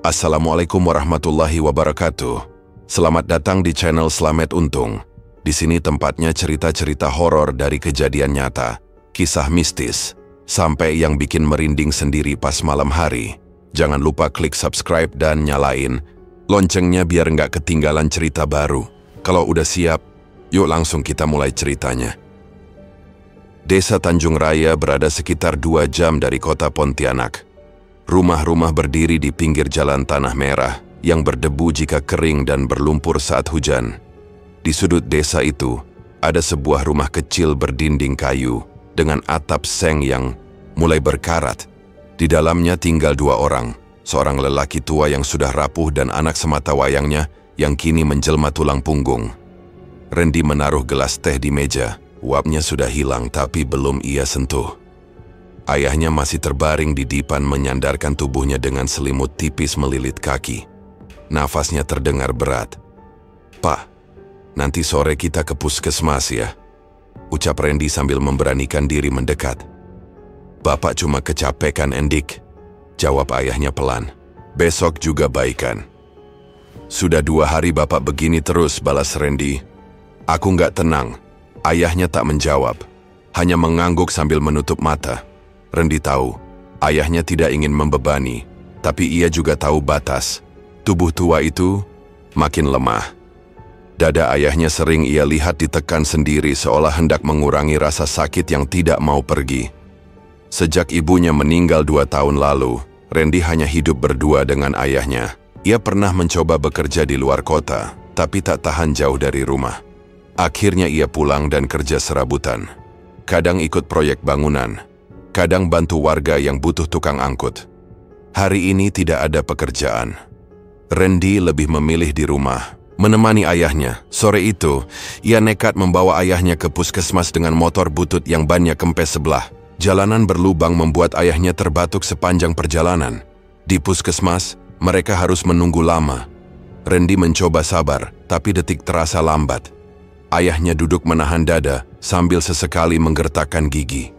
Assalamualaikum warahmatullahi wabarakatuh. Selamat datang di channel Slamet Untung. Di sini tempatnya cerita-cerita horor dari kejadian nyata, kisah mistis, sampai yang bikin merinding sendiri pas malam hari. Jangan lupa klik subscribe dan nyalain loncengnya biar nggak ketinggalan cerita baru. Kalau udah siap, yuk langsung kita mulai ceritanya. Desa Tanjung Raya berada sekitar 2 jam dari kota Pontianak. Rumah-rumah berdiri di pinggir jalan tanah merah yang berdebu jika kering dan berlumpur saat hujan. Di sudut desa itu, ada sebuah rumah kecil berdinding kayu dengan atap seng yang mulai berkarat. Di dalamnya tinggal 2 orang, seorang lelaki tua yang sudah rapuh dan anak semata wayangnya yang kini menjelma tulang punggung. Randy menaruh gelas teh di meja, uapnya sudah hilang tapi belum ia sentuh. Ayahnya masih terbaring di dipan menyandarkan tubuhnya dengan selimut tipis melilit kaki. Nafasnya terdengar berat. "Pak, nanti sore kita ke puskesmas ya," ucap Randy sambil memberanikan diri mendekat. "Bapak cuma kecapekan, Endik," jawab ayahnya pelan. "Besok juga baikan." "Sudah 2 hari bapak begini terus," balas Randy. "Aku nggak tenang." Ayahnya tak menjawab, hanya mengangguk sambil menutup mata. Randy tahu, ayahnya tidak ingin membebani, tapi ia juga tahu batas. Tubuh tua itu makin lemah. Dada ayahnya sering ia lihat ditekan sendiri seolah hendak mengurangi rasa sakit yang tidak mau pergi. Sejak ibunya meninggal 2 tahun lalu, Randy hanya hidup berdua dengan ayahnya. Ia pernah mencoba bekerja di luar kota, tapi tak tahan jauh dari rumah. Akhirnya ia pulang dan kerja serabutan. Kadang ikut proyek bangunan, kadang bantu warga yang butuh tukang angkut. Hari ini tidak ada pekerjaan. Randy lebih memilih di rumah, menemani ayahnya. Sore itu, ia nekat membawa ayahnya ke puskesmas dengan motor butut yang bannya kempes sebelah. Jalanan berlubang membuat ayahnya terbatuk sepanjang perjalanan. Di puskesmas, mereka harus menunggu lama. Randy mencoba sabar, tapi detik terasa lambat. Ayahnya duduk menahan dada sambil sesekali menggertakkan gigi.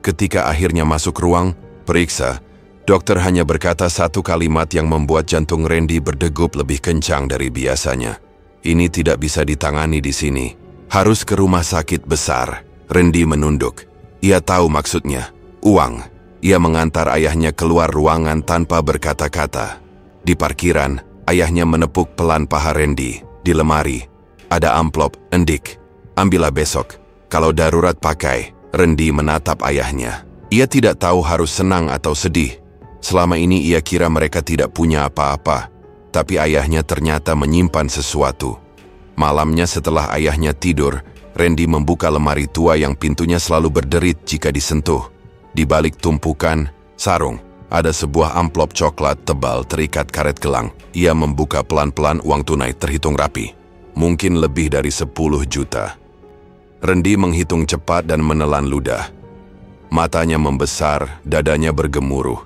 Ketika akhirnya masuk ruang periksa, dokter hanya berkata satu kalimat yang membuat jantung Randy berdegup lebih kencang dari biasanya. "Ini tidak bisa ditangani di sini. Harus ke rumah sakit besar." Randy menunduk. Ia tahu maksudnya, uang. Ia mengantar ayahnya keluar ruangan tanpa berkata-kata. Di parkiran, ayahnya menepuk pelan paha Randy. Di lemari, ada amplop. "Endik, ambillah besok. Kalau darurat pakai." Randy menatap ayahnya. Ia tidak tahu harus senang atau sedih. Selama ini ia kira mereka tidak punya apa-apa, tapi ayahnya ternyata menyimpan sesuatu. Malamnya setelah ayahnya tidur, Randy membuka lemari tua yang pintunya selalu berderit jika disentuh. Di balik tumpukan sarung, ada sebuah amplop coklat tebal terikat karet gelang. Ia membuka pelan-pelan uang tunai terhitung rapi. Mungkin lebih dari 10 juta. Randy menghitung cepat dan menelan ludah. Matanya membesar, dadanya bergemuruh.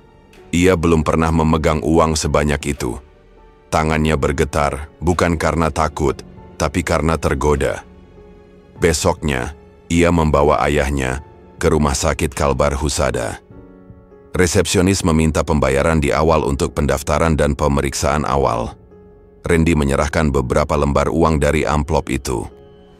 Ia belum pernah memegang uang sebanyak itu. Tangannya bergetar, bukan karena takut, tapi karena tergoda. Besoknya, ia membawa ayahnya ke rumah sakit Kalbar Husada. Resepsionis meminta pembayaran di awal untuk pendaftaran dan pemeriksaan awal. Randy menyerahkan beberapa lembar uang dari amplop itu.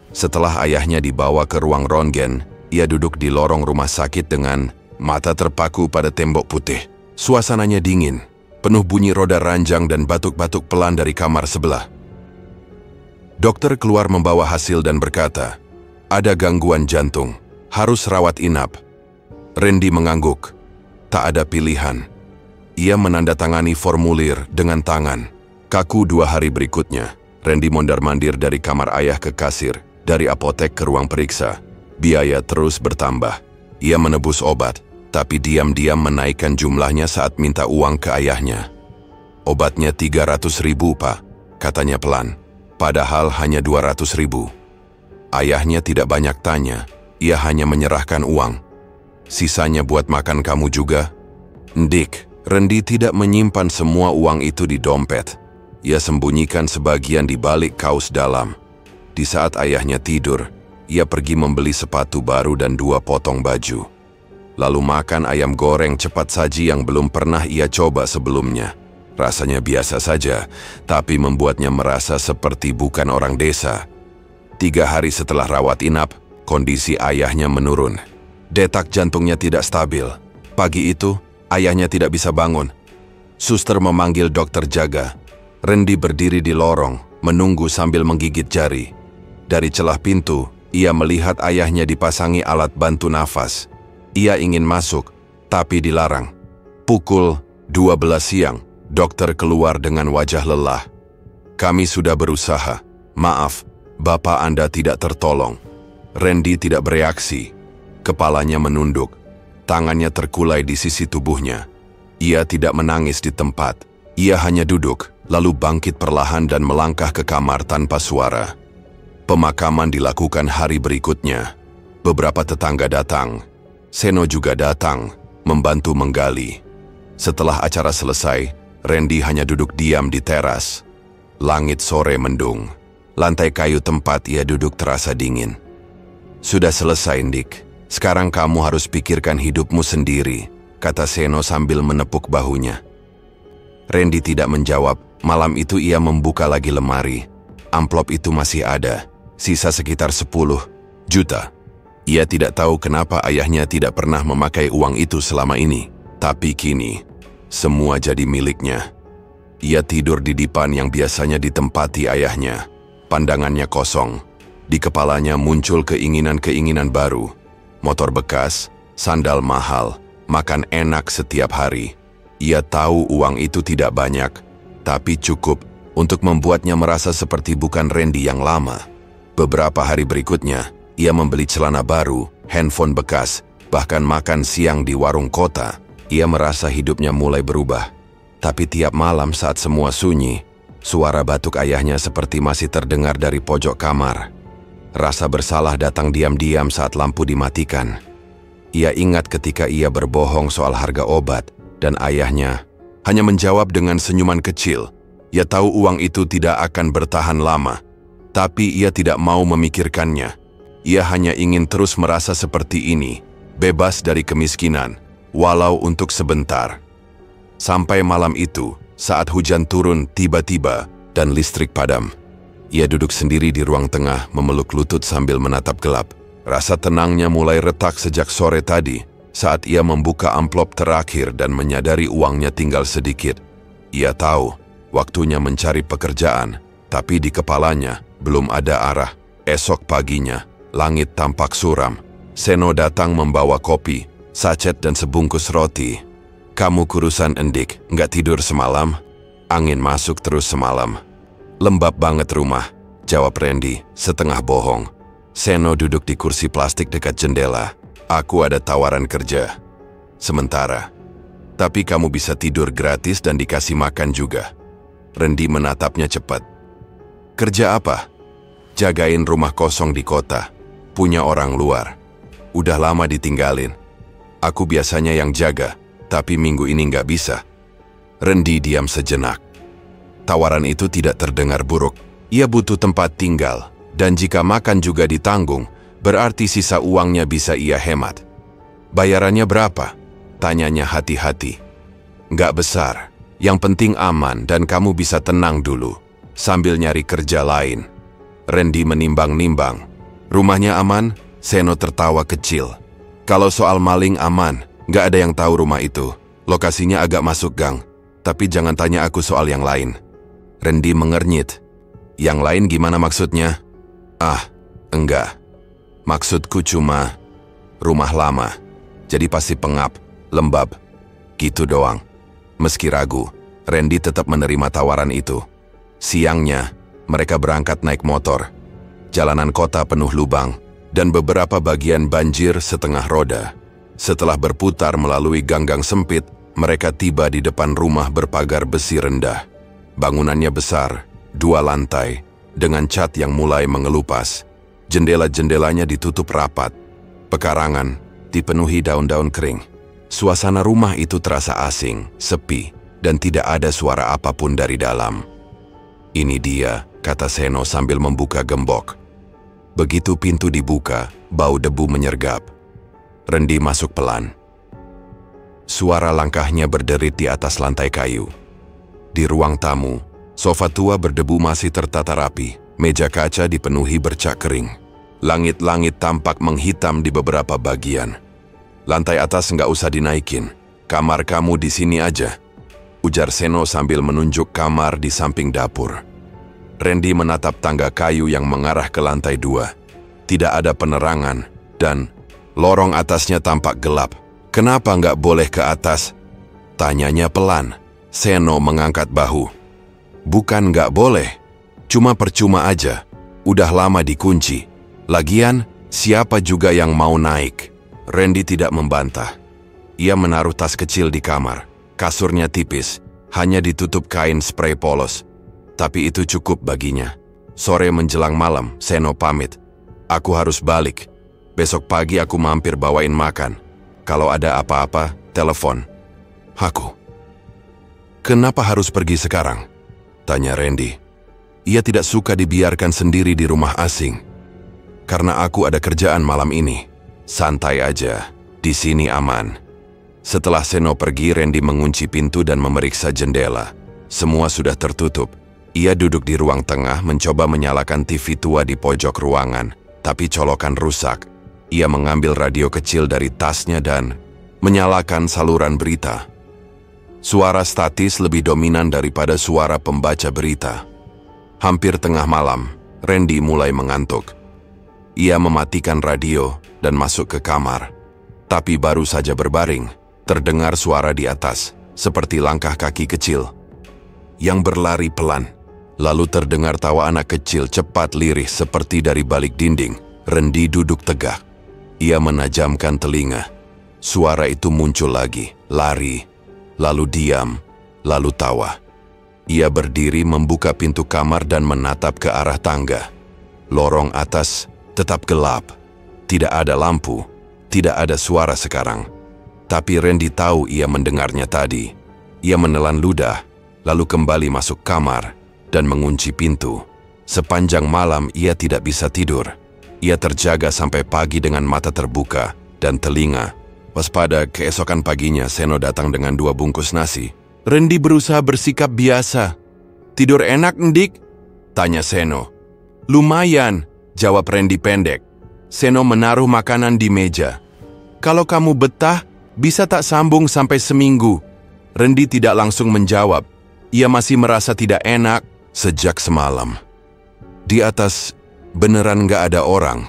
Setelah ayahnya dibawa ke ruang röntgen, ia duduk di lorong rumah sakit dengan mata terpaku pada tembok putih. Suasananya dingin, penuh bunyi roda ranjang dan batuk-batuk pelan dari kamar sebelah. Dokter keluar membawa hasil dan berkata, "Ada gangguan jantung, harus rawat inap." Randy mengangguk. Tak ada pilihan. Ia menandatangani formulir dengan tangan. Kaku 2 hari berikutnya, Randy mondar-mandir dari kamar ayah ke kasir, dari apotek ke ruang periksa. Biaya terus bertambah. Ia menebus obat, tapi diam-diam menaikkan jumlahnya saat minta uang ke ayahnya. "Obatnya 300.000, Pak," katanya pelan. Padahal hanya 200.000. Ayahnya tidak banyak tanya, ia hanya menyerahkan uang. "Sisanya buat makan kamu juga." "Ndik." Randy tidak menyimpan semua uang itu di dompet. Ia sembunyikan sebagian di balik kaos dalam. Di saat ayahnya tidur, ia pergi membeli sepatu baru dan 2 potong baju. Lalu makan ayam goreng cepat saji yang belum pernah ia coba sebelumnya. Rasanya biasa saja, tapi membuatnya merasa seperti bukan orang desa. 3 hari setelah rawat inap, kondisi ayahnya menurun. Detak jantungnya tidak stabil. Pagi itu, ayahnya tidak bisa bangun. Suster memanggil dokter jaga. Randy berdiri di lorong, menunggu sambil menggigit jari. Dari celah pintu, ia melihat ayahnya dipasangi alat bantu nafas. Ia ingin masuk, tapi dilarang. Pukul 12 siang, dokter keluar dengan wajah lelah. "Kami sudah berusaha. Maaf, Bapak Anda tidak tertolong." Randy tidak bereaksi. Kepalanya menunduk. Tangannya terkulai di sisi tubuhnya. Ia tidak menangis di tempat. Ia hanya duduk, lalu bangkit perlahan dan melangkah ke kamar tanpa suara. Pemakaman dilakukan hari berikutnya. Beberapa tetangga datang. Seno juga datang, membantu menggali. Setelah acara selesai, Randy hanya duduk diam di teras. Langit sore mendung. Lantai kayu tempat ia duduk terasa dingin. "Sudah selesai, Dick. Sekarang kamu harus pikirkan hidupmu sendiri," kata Seno sambil menepuk bahunya. Randy tidak menjawab. Malam itu ia membuka lagi lemari. Amplop itu masih ada, sisa sekitar 10 juta. Ia tidak tahu kenapa ayahnya tidak pernah memakai uang itu selama ini. Tapi kini, semua jadi miliknya. Ia tidur di dipan yang biasanya ditempati ayahnya. Pandangannya kosong. Di kepalanya muncul keinginan-keinginan baru. Motor bekas, sandal mahal, makan enak setiap hari. Ia tahu uang itu tidak banyak, tapi cukup untuk membuatnya merasa seperti bukan Randy yang lama. Beberapa hari berikutnya, ia membeli celana baru, handphone bekas, bahkan makan siang di warung kota. Ia merasa hidupnya mulai berubah. Tapi tiap malam saat semua sunyi, suara batuk ayahnya seperti masih terdengar dari pojok kamar. Rasa bersalah datang diam-diam saat lampu dimatikan. Ia ingat ketika ia berbohong soal harga obat, dan ayahnya hanya menjawab dengan senyuman kecil. Ia tahu uang itu tidak akan bertahan lama, tapi ia tidak mau memikirkannya. Ia hanya ingin terus merasa seperti ini, bebas dari kemiskinan, walau untuk sebentar. Sampai malam itu, saat hujan turun tiba-tiba dan listrik padam. Ia duduk sendiri di ruang tengah, memeluk lutut sambil menatap gelap. Rasa tenangnya mulai retak sejak sore tadi, saat ia membuka amplop terakhir dan menyadari uangnya tinggal sedikit. Ia tahu, waktunya mencari pekerjaan, tapi di kepalanya belum ada arah. Esok paginya, langit tampak suram. Seno datang membawa kopi, sachet dan sebungkus roti. "Kamu kurusan, Endik, nggak tidur semalam?" "Angin masuk terus semalam." "Lembab banget rumah," jawab Randy, setengah bohong. Seno duduk di kursi plastik dekat jendela. "Aku ada tawaran kerja sementara. Tapi kamu bisa tidur gratis dan dikasih makan juga." Randy menatapnya cepat. "Kerja apa?" "Jagain rumah kosong di kota. Punya orang luar. Udah lama ditinggalin. Aku biasanya yang jaga, tapi minggu ini nggak bisa." Randy diam sejenak. Tawaran itu tidak terdengar buruk. Ia butuh tempat tinggal, dan jika makan juga ditanggung, berarti sisa uangnya bisa ia hemat. "Bayarannya berapa?" tanyanya hati-hati. "Nggak besar. Yang penting aman dan kamu bisa tenang dulu, sambil nyari kerja lain." Randy menimbang-nimbang. "Rumahnya aman?" Seno tertawa kecil. "Kalau soal maling aman, nggak ada yang tahu rumah itu. Lokasinya agak masuk gang. Tapi jangan tanya aku soal yang lain." Randy mengernyit. "Yang lain gimana maksudnya?" "Ah, enggak. Maksudku cuma rumah lama. Jadi pasti pengap, lembab. Gitu doang." Meski ragu, Randy tetap menerima tawaran itu. Siangnya, mereka berangkat naik motor. Jalanan kota penuh lubang, dan beberapa bagian banjir setengah roda. Setelah berputar melalui gang-gang sempit, mereka tiba di depan rumah berpagar besi rendah. Bangunannya besar, 2 lantai, dengan cat yang mulai mengelupas. Jendela-jendelanya ditutup rapat. Pekarangan dipenuhi daun-daun kering. Suasana rumah itu terasa asing, sepi, dan tidak ada suara apapun dari dalam. "Ini dia," kata Seno sambil membuka gembok. Begitu pintu dibuka, bau debu menyergap. Randy masuk pelan. Suara langkahnya berderit di atas lantai kayu. Di ruang tamu, sofa tua berdebu masih tertata rapi, meja kaca dipenuhi bercak kering. Langit-langit tampak menghitam di beberapa bagian. Lantai atas nggak usah dinaikin, kamar kamu di sini aja, ujar Seno sambil menunjuk kamar di samping dapur. Randy menatap tangga kayu yang mengarah ke lantai 2. Tidak ada penerangan, dan lorong atasnya tampak gelap. Kenapa nggak boleh ke atas? Tanyanya pelan. Seno mengangkat bahu. Bukan nggak boleh, cuma percuma aja. Udah lama dikunci. Lagian, siapa juga yang mau naik? Randy tidak membantah. Ia menaruh tas kecil di kamar. Kasurnya tipis, hanya ditutup kain spray polos. Tapi itu cukup baginya. Sore menjelang malam, Seno pamit. Aku harus balik. Besok pagi aku mampir bawain makan. Kalau ada apa-apa, telepon. Aku. Kenapa harus pergi sekarang? Tanya Randy. Ia tidak suka dibiarkan sendiri di rumah asing. Karena aku ada kerjaan malam ini. Santai aja, di sini aman. Setelah Seno pergi, Randy mengunci pintu dan memeriksa jendela. Semua sudah tertutup. Ia duduk di ruang tengah mencoba menyalakan TV tua di pojok ruangan, tapi colokan rusak. Ia mengambil radio kecil dari tasnya dan menyalakan saluran berita. Suara statis lebih dominan daripada suara pembaca berita. Hampir tengah malam, Randy mulai mengantuk. Ia mematikan radio dan masuk ke kamar. Tapi baru saja berbaring, terdengar suara di atas, seperti langkah kaki kecil yang berlari pelan. Lalu terdengar tawa anak kecil cepat lirih seperti dari balik dinding. Randy duduk tegak. Ia menajamkan telinga. Suara itu muncul lagi, lari, lalu diam, lalu tawa. Ia berdiri membuka pintu kamar dan menatap ke arah tangga. Lorong atas tetap gelap. Tidak ada lampu, tidak ada suara sekarang. Tapi Randy tahu ia mendengarnya tadi. Ia menelan ludah, lalu kembali masuk kamar dan mengunci pintu. Sepanjang malam ia tidak bisa tidur. Ia terjaga sampai pagi dengan mata terbuka dan telinga. Waspada. Keesokan paginya Seno datang dengan 2 bungkus nasi. Randy berusaha bersikap biasa. Tidur enak, Ndik? Tanya Seno. Lumayan, jawab Randy pendek. Seno menaruh makanan di meja. Kalau kamu betah, bisa tak sambung sampai seminggu? Randy tidak langsung menjawab. Ia masih merasa tidak enak. Sejak semalam. Di atas beneran gak ada orang.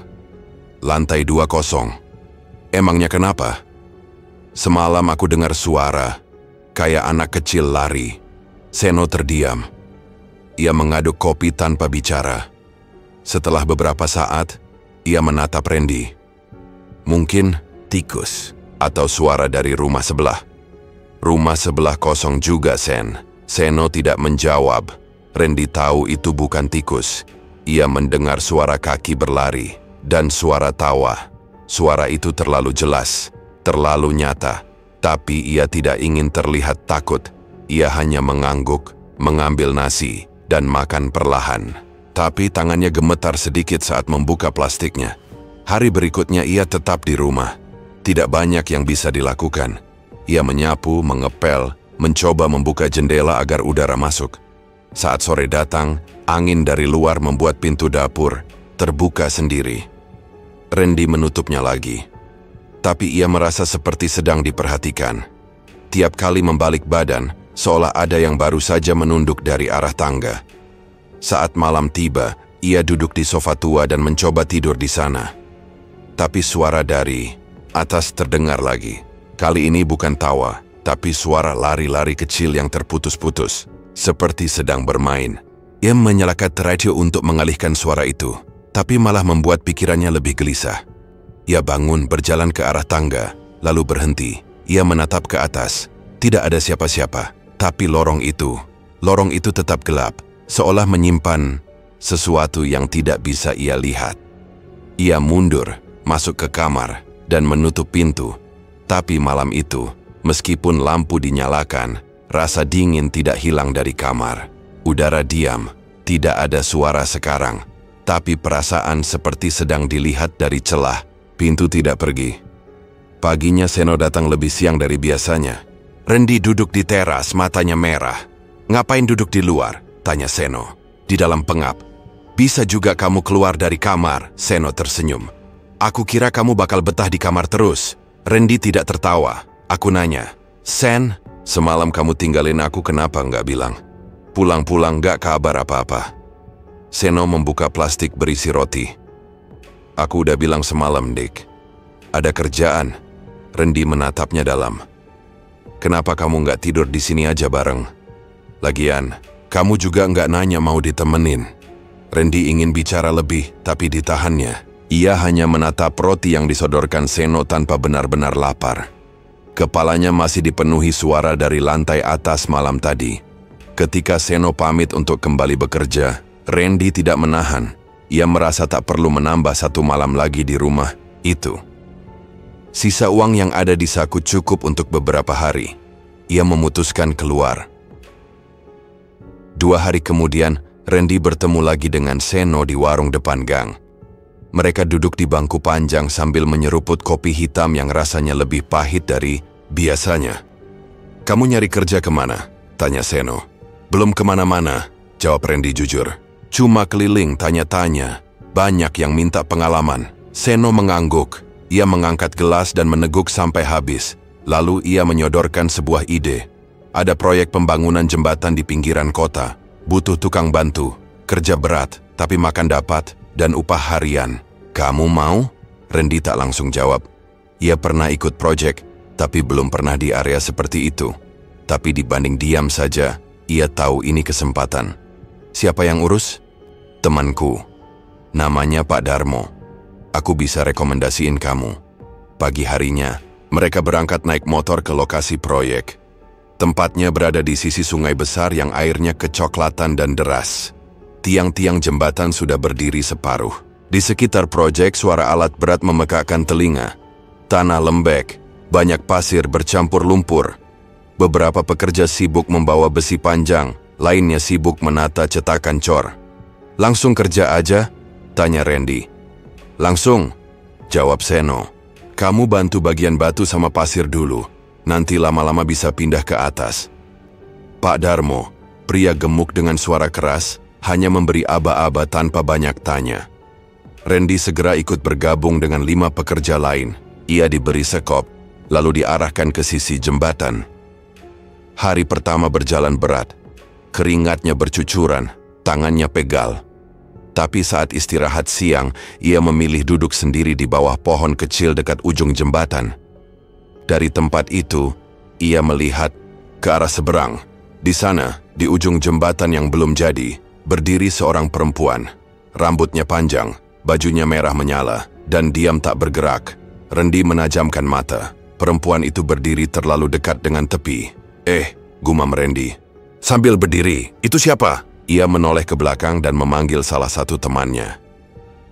Lantai 2 kosong. Emangnya kenapa? Semalam aku dengar suara, kayak anak kecil lari. Seno terdiam. Ia mengaduk kopi tanpa bicara. Setelah beberapa saat, ia menatap Randy. Mungkin tikus atau suara dari rumah sebelah. Rumah sebelah kosong juga, Sen. Seno tidak menjawab. Randy tahu itu bukan tikus. Ia mendengar suara kaki berlari dan suara tawa. Suara itu terlalu jelas, terlalu nyata. Tapi ia tidak ingin terlihat takut. Ia hanya mengangguk, mengambil nasi, dan makan perlahan. Tapi tangannya gemetar sedikit saat membuka plastiknya. Hari berikutnya ia tetap di rumah. Tidak banyak yang bisa dilakukan. Ia menyapu, mengepel, mencoba membuka jendela agar udara masuk. Saat sore datang, angin dari luar membuat pintu dapur terbuka sendiri. Randy menutupnya lagi. Tapi ia merasa seperti sedang diperhatikan. Tiap kali membalik badan, seolah ada yang baru saja menunduk dari arah tangga. Saat malam tiba, ia duduk di sofa tua dan mencoba tidur di sana. Tapi suara dari atas terdengar lagi. Kali ini bukan tawa, tapi suara lari-lari kecil yang terputus-putus. Seperti sedang bermain. Ia menyalakan radio untuk mengalihkan suara itu, tapi malah membuat pikirannya lebih gelisah. Ia bangun berjalan ke arah tangga, lalu berhenti. Ia menatap ke atas. Tidak ada siapa-siapa, tapi lorong itu tetap gelap, seolah menyimpan sesuatu yang tidak bisa ia lihat. Ia mundur, masuk ke kamar, dan menutup pintu. Tapi malam itu, meskipun lampu dinyalakan, rasa dingin tidak hilang dari kamar. Udara diam, tidak ada suara sekarang. Tapi perasaan seperti sedang dilihat dari celah. Pintu tidak pergi. Paginya Seno datang lebih siang dari biasanya. Randy duduk di teras, matanya merah. Ngapain duduk di luar? Tanya Seno. Di dalam pengap. Bisa juga kamu keluar dari kamar, Seno tersenyum. Aku kira kamu bakal betah di kamar terus. Randy tidak tertawa. Aku nanya, Sen, semalam kamu tinggalin aku kenapa nggak bilang? Pulang-pulang nggak kabar apa-apa. Seno membuka plastik berisi roti. Aku udah bilang semalam, Dick. Ada kerjaan. Randy menatapnya dalam. Kenapa kamu nggak tidur di sini aja bareng? Lagian, kamu juga nggak nanya mau ditemenin. Randy ingin bicara lebih, tapi ditahannya. Ia hanya menatap roti yang disodorkan Seno tanpa benar-benar lapar. Kepalanya masih dipenuhi suara dari lantai atas malam tadi. Ketika Seno pamit untuk kembali bekerja, Randy tidak menahan. Ia merasa tak perlu menambah satu malam lagi di rumah itu. Sisa uang yang ada di saku cukup untuk beberapa hari. Ia memutuskan keluar. 2 hari kemudian, Randy bertemu lagi dengan Seno di warung depan gang. Mereka duduk di bangku panjang sambil menyeruput kopi hitam yang rasanya lebih pahit dari biasanya. Kamu nyari kerja kemana? Tanya Seno. Belum kemana-mana, jawab Randy jujur. Cuma keliling tanya-tanya. Banyak yang minta pengalaman. Seno mengangguk. Ia mengangkat gelas dan meneguk sampai habis. Lalu ia menyodorkan sebuah ide. Ada proyek pembangunan jembatan di pinggiran kota. Butuh tukang bantu. Kerja berat, tapi makan dapat. Dan upah harian. Kamu mau? Randy tak langsung jawab. Ia pernah ikut proyek, tapi belum pernah di area seperti itu. Tapi dibanding diam saja, ia tahu ini kesempatan. Siapa yang urus? Temanku. Namanya Pak Darmo. Aku bisa rekomendasiin kamu. Pagi harinya, mereka berangkat naik motor ke lokasi proyek. Tempatnya berada di sisi sungai besar yang airnya kecoklatan dan deras. Tiang-tiang jembatan sudah berdiri separuh. Di sekitar proyek suara alat berat memekakkan telinga. Tanah lembek, banyak pasir bercampur lumpur. Beberapa pekerja sibuk membawa besi panjang, lainnya sibuk menata cetakan cor. Langsung kerja aja? Tanya Randy. Langsung, jawab Seno. Kamu bantu bagian batu sama pasir dulu, nanti lama-lama bisa pindah ke atas. Pak Darmo, pria gemuk dengan suara keras, hanya memberi aba-aba tanpa banyak tanya. Randy segera ikut bergabung dengan 5 pekerja lain. Ia diberi sekop, lalu diarahkan ke sisi jembatan. Hari pertama berjalan berat. Keringatnya bercucuran, tangannya pegal. Tapi saat istirahat siang, ia memilih duduk sendiri di bawah pohon kecil dekat ujung jembatan. Dari tempat itu, ia melihat ke arah seberang. Di sana, di ujung jembatan yang belum jadi, berdiri seorang perempuan. Rambutnya panjang, bajunya merah menyala, dan diam tak bergerak. Randy menajamkan mata. Perempuan itu berdiri terlalu dekat dengan tepi. Gumam Randy. Sambil berdiri, itu siapa? Ia menoleh ke belakang dan memanggil salah satu temannya.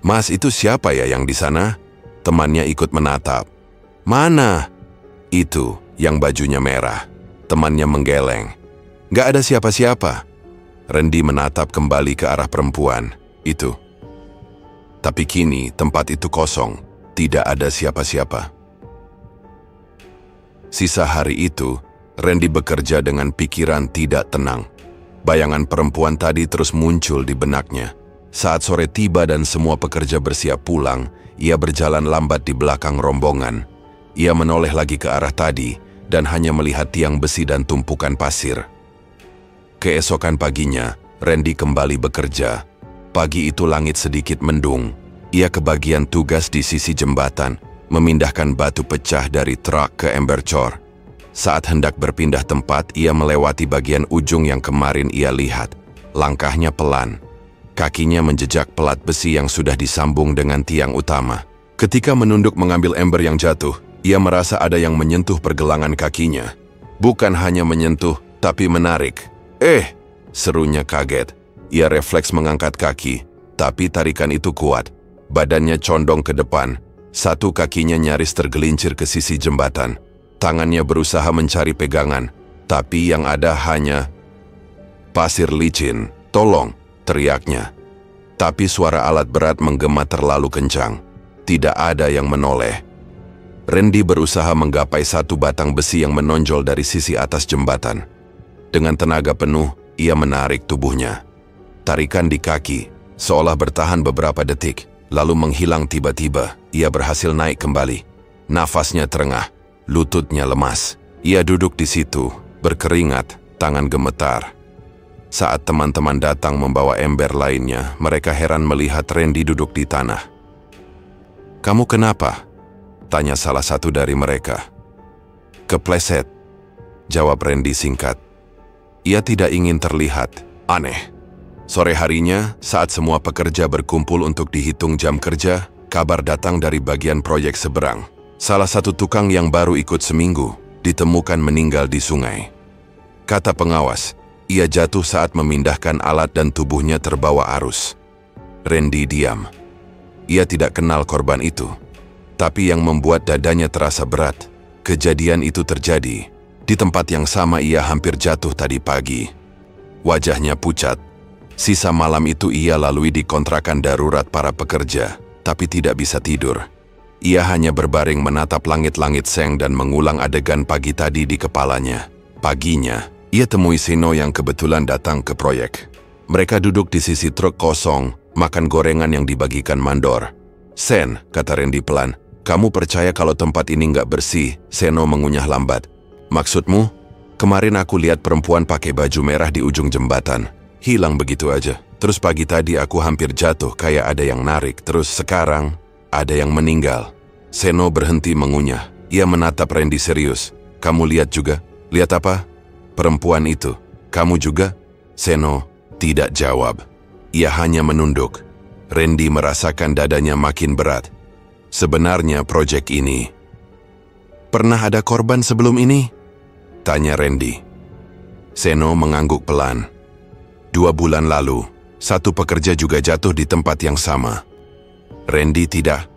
Mas, itu siapa ya yang di sana? Temannya ikut menatap. Mana? Itu yang bajunya merah. Temannya menggeleng. Gak ada siapa-siapa. Randy menatap kembali ke arah perempuan itu. Tapi kini tempat itu kosong. Tidak ada siapa-siapa. Sisa hari itu, Randy bekerja dengan pikiran tidak tenang. Bayangan perempuan tadi terus muncul di benaknya. Saat sore tiba dan semua pekerja bersiap pulang, ia berjalan lambat di belakang rombongan. Ia menoleh lagi ke arah tadi dan hanya melihat tiang besi dan tumpukan pasir. Keesokan paginya, Randy kembali bekerja. Pagi itu langit sedikit mendung. Ia kebagian tugas di sisi jembatan, memindahkan batu pecah dari truk ke ember cor. Saat hendak berpindah tempat, ia melewati bagian ujung yang kemarin ia lihat. Langkahnya pelan. Kakinya menjejak pelat besi yang sudah disambung dengan tiang utama. Ketika menunduk mengambil ember yang jatuh, ia merasa ada yang menyentuh pergelangan kakinya. Bukan hanya menyentuh, tapi menarik. Serunya kaget. Ia refleks mengangkat kaki, tapi tarikan itu kuat. Badannya condong ke depan. Satu kakinya nyaris tergelincir ke sisi jembatan. Tangannya berusaha mencari pegangan, tapi yang ada hanya pasir licin. Tolong, teriaknya. Tapi suara alat berat menggema terlalu kencang. Tidak ada yang menoleh. Randy berusaha menggapai satu batang besi yang menonjol dari sisi atas jembatan. Dengan tenaga penuh, Ia menarik tubuhnya. Tarikan di kaki, seolah bertahan beberapa detik, lalu menghilang tiba-tiba. Ia berhasil naik kembali. Nafasnya terengah, lututnya lemas. Ia duduk di situ, berkeringat, tangan gemetar. Saat teman-teman datang membawa ember lainnya, mereka heran melihat Randy duduk di tanah. "Kamu kenapa?" tanya salah satu dari mereka. "Kepleset," jawab Randy singkat. Ia tidak ingin terlihat aneh. Sore harinya, saat semua pekerja berkumpul untuk dihitung jam kerja, kabar datang dari bagian proyek seberang. Salah satu tukang yang baru ikut seminggu ditemukan meninggal di sungai. Kata pengawas, ia jatuh saat memindahkan alat dan tubuhnya terbawa arus. Randy diam. Ia tidak kenal korban itu. Tapi yang membuat dadanya terasa berat, kejadian itu terjadi di tempat yang sama ia hampir jatuh tadi pagi. Wajahnya pucat. Sisa malam itu ia lalui di kontrakan darurat para pekerja, tapi tidak bisa tidur. Ia hanya berbaring menatap langit-langit seng dan mengulang adegan pagi tadi di kepalanya. Paginya, ia temui Seno yang kebetulan datang ke proyek. Mereka duduk di sisi truk kosong, makan gorengan yang dibagikan mandor. "Sen," kata Randy pelan, "kamu percaya kalau tempat ini nggak bersih?" Seno mengunyah lambat. "Maksudmu? Kemarin aku lihat perempuan pakai baju merah di ujung jembatan. Hilang begitu aja. Terus pagi tadi aku hampir jatuh kayak ada yang narik. Terus sekarang ada yang meninggal." Seno berhenti mengunyah. Ia menatap Randy serius. "Kamu lihat juga?" "Lihat apa?" "Perempuan itu." "Kamu juga?" Seno tidak jawab. Ia hanya menunduk. Randy merasakan dadanya makin berat. Sebenarnya proyek ini... "Pernah ada korban sebelum ini?" tanya Randy. Seno mengangguk pelan. 2 bulan lalu, satu pekerja juga jatuh di tempat yang sama. Randy tidak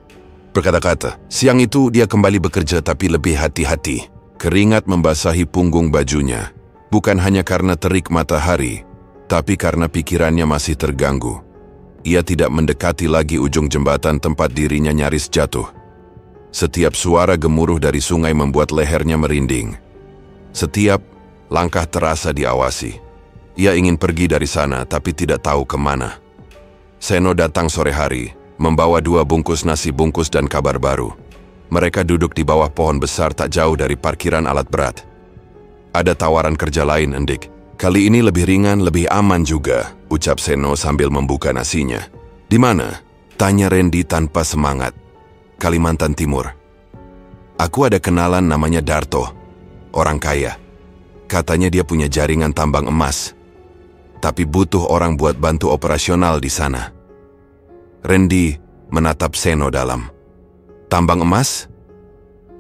berkata-kata. Siang itu dia kembali bekerja tapi lebih hati-hati. Keringat membasahi punggung bajunya. Bukan hanya karena terik matahari, tapi karena pikirannya masih terganggu. Ia tidak mendekati lagi ujung jembatan tempat dirinya nyaris jatuh. Setiap suara gemuruh dari sungai membuat lehernya merinding. Setiap langkah terasa diawasi. Ia ingin pergi dari sana tapi tidak tahu kemana. Seno datang sore hari, membawa 2 bungkus nasi bungkus dan kabar baru. Mereka duduk di bawah pohon besar tak jauh dari parkiran alat berat. "Ada tawaran kerja lain, Endik. Kali ini lebih ringan, lebih aman juga," ucap Seno sambil membuka nasinya. "Di mana?" tanya Randy tanpa semangat. "Kalimantan Timur. Aku ada kenalan namanya Darto. Orang kaya. Katanya dia punya jaringan tambang emas. Tapi butuh orang buat bantu operasional di sana." Randy menatap Seno dalam. "Tambang emas?"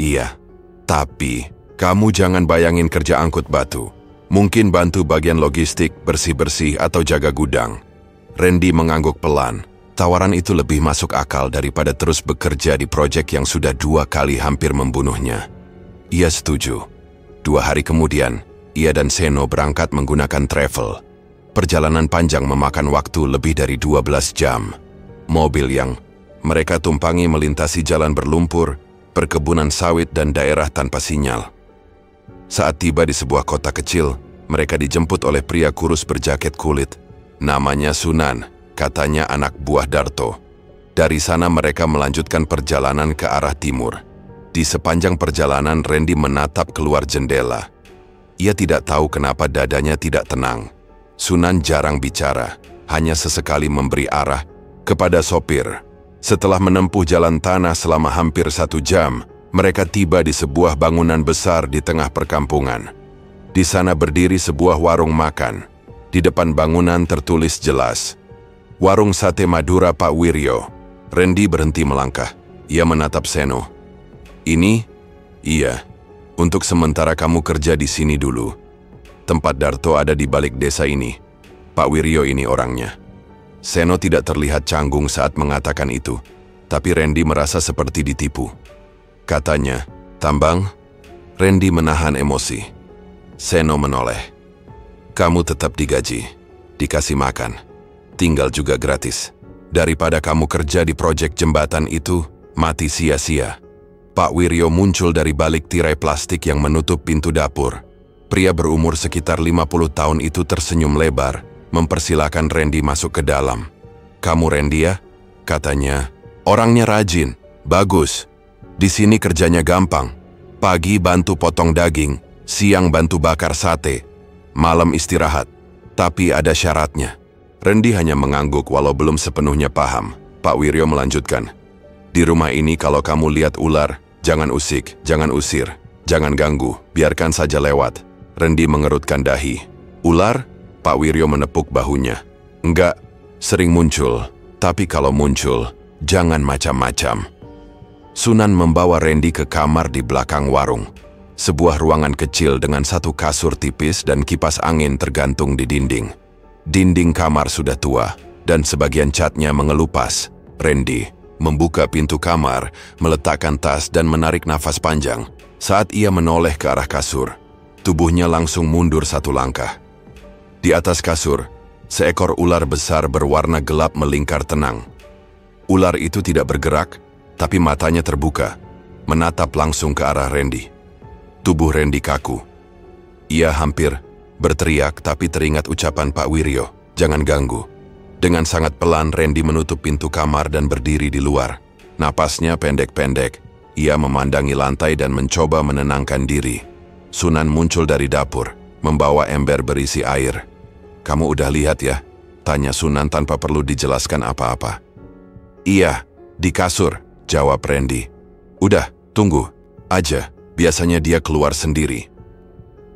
"Iya. Tapi kamu jangan bayangin kerja angkut batu. Mungkin bantu bagian logistik, bersih-bersih, atau jaga gudang." Randy mengangguk pelan. Tawaran itu lebih masuk akal daripada terus bekerja di proyek yang sudah 2 kali hampir membunuhnya. Ia setuju. 2 hari kemudian, ia dan Seno berangkat menggunakan travel. Perjalanan panjang memakan waktu lebih dari 12 jam. Mobil yang mereka tumpangi melintasi jalan berlumpur, perkebunan sawit dan daerah tanpa sinyal. Saat tiba di sebuah kota kecil, mereka dijemput oleh pria kurus berjaket kulit. Namanya Sunan, katanya anak buah Darto. Dari sana mereka melanjutkan perjalanan ke arah timur. Di sepanjang perjalanan Randy menatap keluar jendela. Ia tidak tahu kenapa dadanya tidak tenang. Sunan jarang bicara, hanya sesekali memberi arah kepada sopir. Setelah menempuh jalan tanah selama hampir 1 jam, mereka tiba di sebuah bangunan besar di tengah perkampungan. Di sana berdiri sebuah warung makan. Di depan bangunan tertulis jelas, "Warung Sate Madura Pak Wiryo." Randy berhenti melangkah. Ia menatap Seno. "Ini?" "Iya. Untuk sementara kamu kerja di sini dulu. Tempat Darto ada di balik desa ini. Pak Wiryo ini orangnya." Seno tidak terlihat canggung saat mengatakan itu, tapi Randy merasa seperti ditipu. Katanya, "Tambang?" Randy menahan emosi. Seno menoleh. "Kamu tetap digaji, dikasih makan, tinggal juga gratis. Daripada kamu kerja di proyek jembatan itu, mati sia-sia." Pak Wiryo muncul dari balik tirai plastik yang menutup pintu dapur. Pria berumur sekitar 50 tahun itu tersenyum lebar, mempersilahkan Randy masuk ke dalam. "Kamu Randy ya?" katanya. "Orangnya rajin, bagus. Di sini kerjanya gampang. Pagi bantu potong daging, siang bantu bakar sate, malam istirahat. Tapi ada syaratnya." Randy hanya mengangguk walau belum sepenuhnya paham. Pak Wiryo melanjutkan, "Di rumah ini kalau kamu lihat ular, jangan usik, jangan usir, jangan ganggu, biarkan saja lewat." Randy mengerutkan dahi. "Ular?" Pak Wiryo menepuk bahunya. "Enggak, sering muncul. Tapi kalau muncul, jangan macam-macam." Sunan membawa Randy ke kamar di belakang warung. Sebuah ruangan kecil dengan satu kasur tipis dan kipas angin tergantung di dinding. Dinding kamar sudah tua, dan sebagian catnya mengelupas. Randy membuka pintu kamar, meletakkan tas dan menarik nafas panjang. Saat ia menoleh ke arah kasur, tubuhnya langsung mundur satu langkah. Di atas kasur, seekor ular besar berwarna gelap melingkar tenang. Ular itu tidak bergerak, tapi matanya terbuka, menatap langsung ke arah Randy. Tubuh Randy kaku. Ia hampir berteriak, tapi teringat ucapan Pak Wiryo, "Jangan ganggu." Dengan sangat pelan, Randy menutup pintu kamar dan berdiri di luar. Napasnya pendek-pendek. Ia memandangi lantai dan mencoba menenangkan diri. Sunan muncul dari dapur, membawa ember berisi air. "Kamu udah lihat ya?" tanya Sunan tanpa perlu dijelaskan apa-apa. "Iya, di kasur," jawab Randy. "Udah, tunggu aja, biasanya dia keluar sendiri."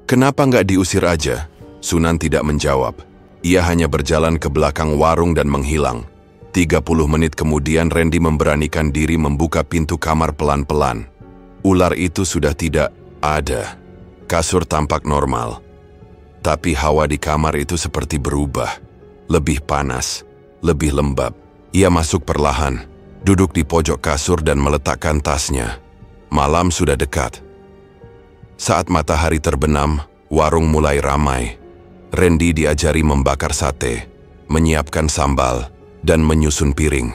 "Kenapa nggak diusir aja?" Sunan tidak menjawab. Ia hanya berjalan ke belakang warung dan menghilang. 30 menit kemudian Randy memberanikan diri membuka pintu kamar pelan-pelan. Ular itu sudah tidak ada. Kasur tampak normal. Tapi hawa di kamar itu seperti berubah. Lebih panas, lebih lembab. Ia masuk perlahan, duduk di pojok kasur dan meletakkan tasnya. Malam sudah dekat. Saat matahari terbenam, warung mulai ramai. Randy diajari membakar sate, menyiapkan sambal, dan menyusun piring.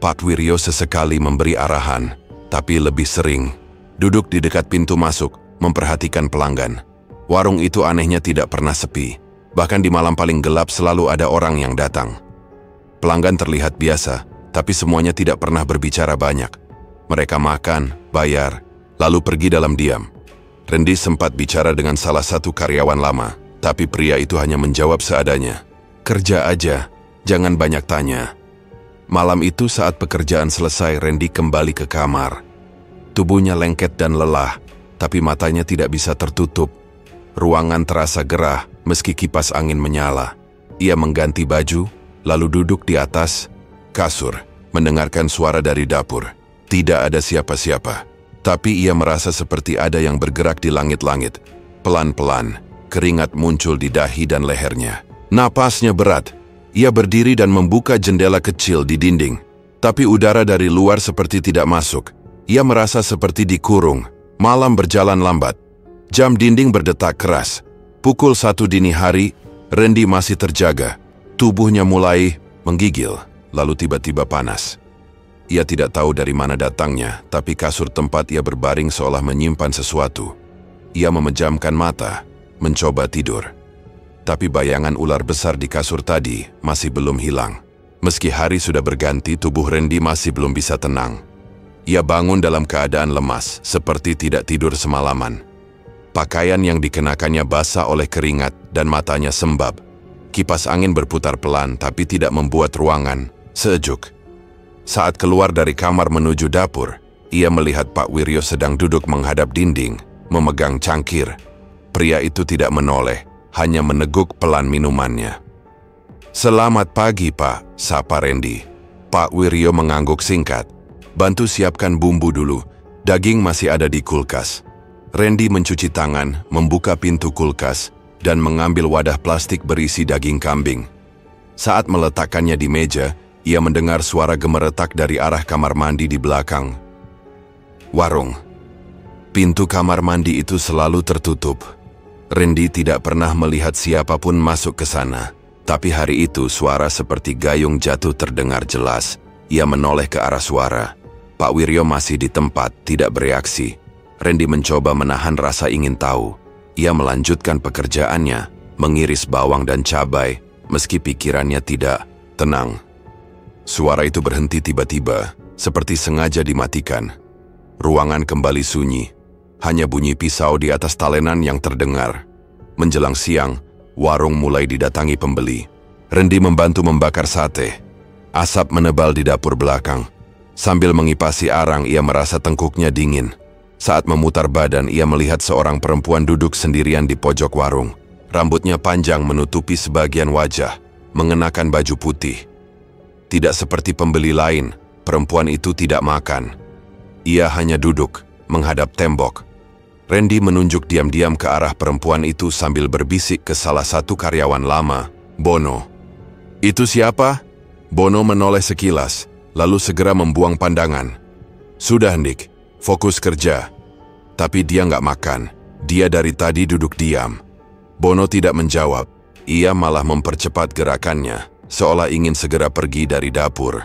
Pak Wiryo sesekali memberi arahan, tapi lebih sering duduk di dekat pintu masuk, memperhatikan pelanggan. Warung itu anehnya tidak pernah sepi. Bahkan di malam paling gelap selalu ada orang yang datang. Pelanggan terlihat biasa, tapi semuanya tidak pernah berbicara banyak. Mereka makan, bayar, lalu pergi dalam diam. Randy sempat bicara dengan salah satu karyawan lama, tapi pria itu hanya menjawab seadanya. "Kerja aja, jangan banyak tanya." Malam itu saat pekerjaan selesai, Randy kembali ke kamar. Tubuhnya lengket dan lelah, tapi matanya tidak bisa tertutup. Ruangan terasa gerah meski kipas angin menyala. Ia mengganti baju, lalu duduk di atas kasur, mendengarkan suara dari dapur. Tidak ada siapa-siapa, tapi ia merasa seperti ada yang bergerak di langit-langit. Pelan-pelan, keringat muncul di dahi dan lehernya. Napasnya berat. Ia berdiri dan membuka jendela kecil di dinding. Tapi udara dari luar seperti tidak masuk. Ia merasa seperti dikurung. Malam berjalan lambat. Jam dinding berdetak keras. Pukul 1 dini hari, Randy masih terjaga. Tubuhnya mulai menggigil, lalu tiba-tiba panas. Ia tidak tahu dari mana datangnya, tapi kasur tempat ia berbaring seolah menyimpan sesuatu. Ia memejamkan mata, mencoba tidur. Tapi bayangan ular besar di kasur tadi masih belum hilang. Meski hari sudah berganti, tubuh Randy masih belum bisa tenang. Ia bangun dalam keadaan lemas, seperti tidak tidur semalaman. Pakaian yang dikenakannya basah oleh keringat dan matanya sembab. Kipas angin berputar pelan tapi tidak membuat ruangan sejuk. Saat keluar dari kamar menuju dapur, ia melihat Pak Wiryo sedang duduk menghadap dinding, memegang cangkir. Pria itu tidak menoleh, hanya meneguk pelan minumannya. "Selamat pagi, Pak," sapa Randy. Pak Wiryo mengangguk singkat. "Bantu siapkan bumbu dulu, daging masih ada di kulkas." Randy mencuci tangan, membuka pintu kulkas, dan mengambil wadah plastik berisi daging kambing. Saat meletakkannya di meja, ia mendengar suara gemeretak dari arah kamar mandi di belakang warung. Pintu kamar mandi itu selalu tertutup. Randy tidak pernah melihat siapapun masuk ke sana. Tapi hari itu suara seperti gayung jatuh terdengar jelas. Ia menoleh ke arah suara. Pak Wiryo masih di tempat, tidak bereaksi. Randy mencoba menahan rasa ingin tahu. Ia melanjutkan pekerjaannya, mengiris bawang dan cabai, meski pikirannya tidak tenang. Suara itu berhenti tiba-tiba, seperti sengaja dimatikan. Ruangan kembali sunyi, hanya bunyi pisau di atas talenan yang terdengar. Menjelang siang, warung mulai didatangi pembeli. Randy membantu membakar sate. Asap menebal di dapur belakang. Sambil mengipasi arang, ia merasa tengkuknya dingin. Saat memutar badan, ia melihat seorang perempuan duduk sendirian di pojok warung. Rambutnya panjang menutupi sebagian wajah, mengenakan baju putih. Tidak seperti pembeli lain, perempuan itu tidak makan. Ia hanya duduk, menghadap tembok. Randy menunjuk diam-diam ke arah perempuan itu sambil berbisik ke salah satu karyawan lama, Bono. "Itu siapa?" Bono menoleh sekilas, lalu segera membuang pandangan. "Sudah, Nick, fokus kerja." Tapi dia nggak makan, dia dari tadi duduk diam. Bono tidak menjawab, ia malah mempercepat gerakannya, seolah ingin segera pergi dari dapur.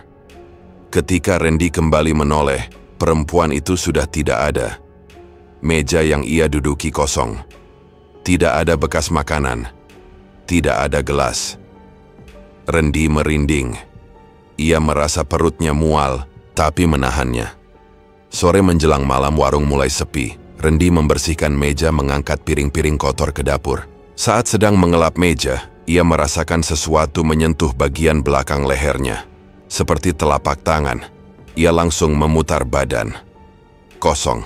Ketika Randy kembali menoleh, perempuan itu sudah tidak ada. Meja yang ia duduki kosong. Tidak ada bekas makanan. Tidak ada gelas. Randy merinding. Ia merasa perutnya mual, tapi menahannya. Sore menjelang malam warung mulai sepi. Randy membersihkan meja, mengangkat piring-piring kotor ke dapur. Saat sedang mengelap meja, ia merasakan sesuatu menyentuh bagian belakang lehernya. Seperti telapak tangan. Ia langsung memutar badan. Kosong.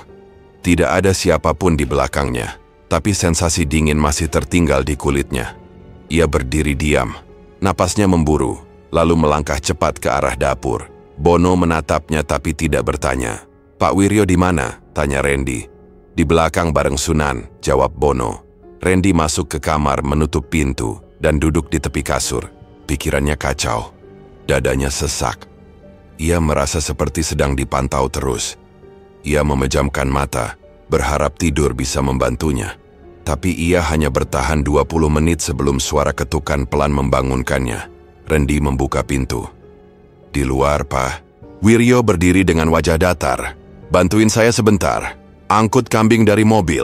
Tidak ada siapapun di belakangnya, tapi sensasi dingin masih tertinggal di kulitnya. Ia berdiri diam. Napasnya memburu, lalu melangkah cepat ke arah dapur. Bono menatapnya tapi tidak bertanya. "Pak Wiryo di mana?" tanya Randy. "Di belakang bareng Sunan," jawab Bono. Randy masuk ke kamar, menutup pintu, dan duduk di tepi kasur. Pikirannya kacau. Dadanya sesak. Ia merasa seperti sedang dipantau terus. Ia memejamkan mata, berharap tidur bisa membantunya. Tapi ia hanya bertahan 20 menit sebelum suara ketukan pelan membangunkannya. Randy membuka pintu. "Di luar, Pak." Wiryo berdiri dengan wajah datar. "Bantuin saya sebentar. Angkut kambing dari mobil."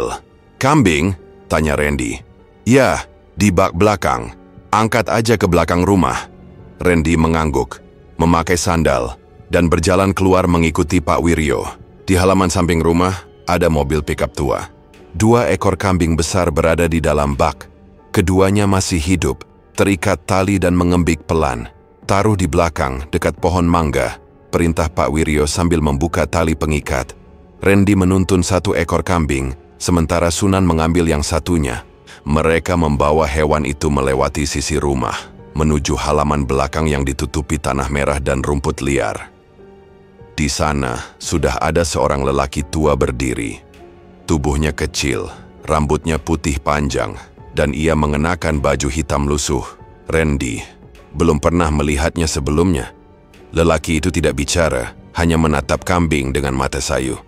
"Kambing?" tanya Randy. "Ya, di bak belakang. Angkat aja ke belakang rumah." Randy mengangguk, memakai sandal, dan berjalan keluar mengikuti Pak Wiryo. Di halaman samping rumah, ada mobil pickup tua. 2 ekor kambing besar berada di dalam bak. Keduanya masih hidup, terikat tali dan mengembik pelan. "Taruh di belakang, dekat pohon mangga," perintah Pak Wiryo sambil membuka tali pengikat. Randy menuntun 1 ekor kambing, sementara Sunan mengambil yang satunya. Mereka membawa hewan itu melewati sisi rumah, menuju halaman belakang yang ditutupi tanah merah dan rumput liar. Di sana, sudah ada seorang lelaki tua berdiri. Tubuhnya kecil, rambutnya putih panjang, dan ia mengenakan baju hitam lusuh. Randy belum pernah melihatnya sebelumnya. Lelaki itu tidak bicara, hanya menatap kambing dengan mata sayu.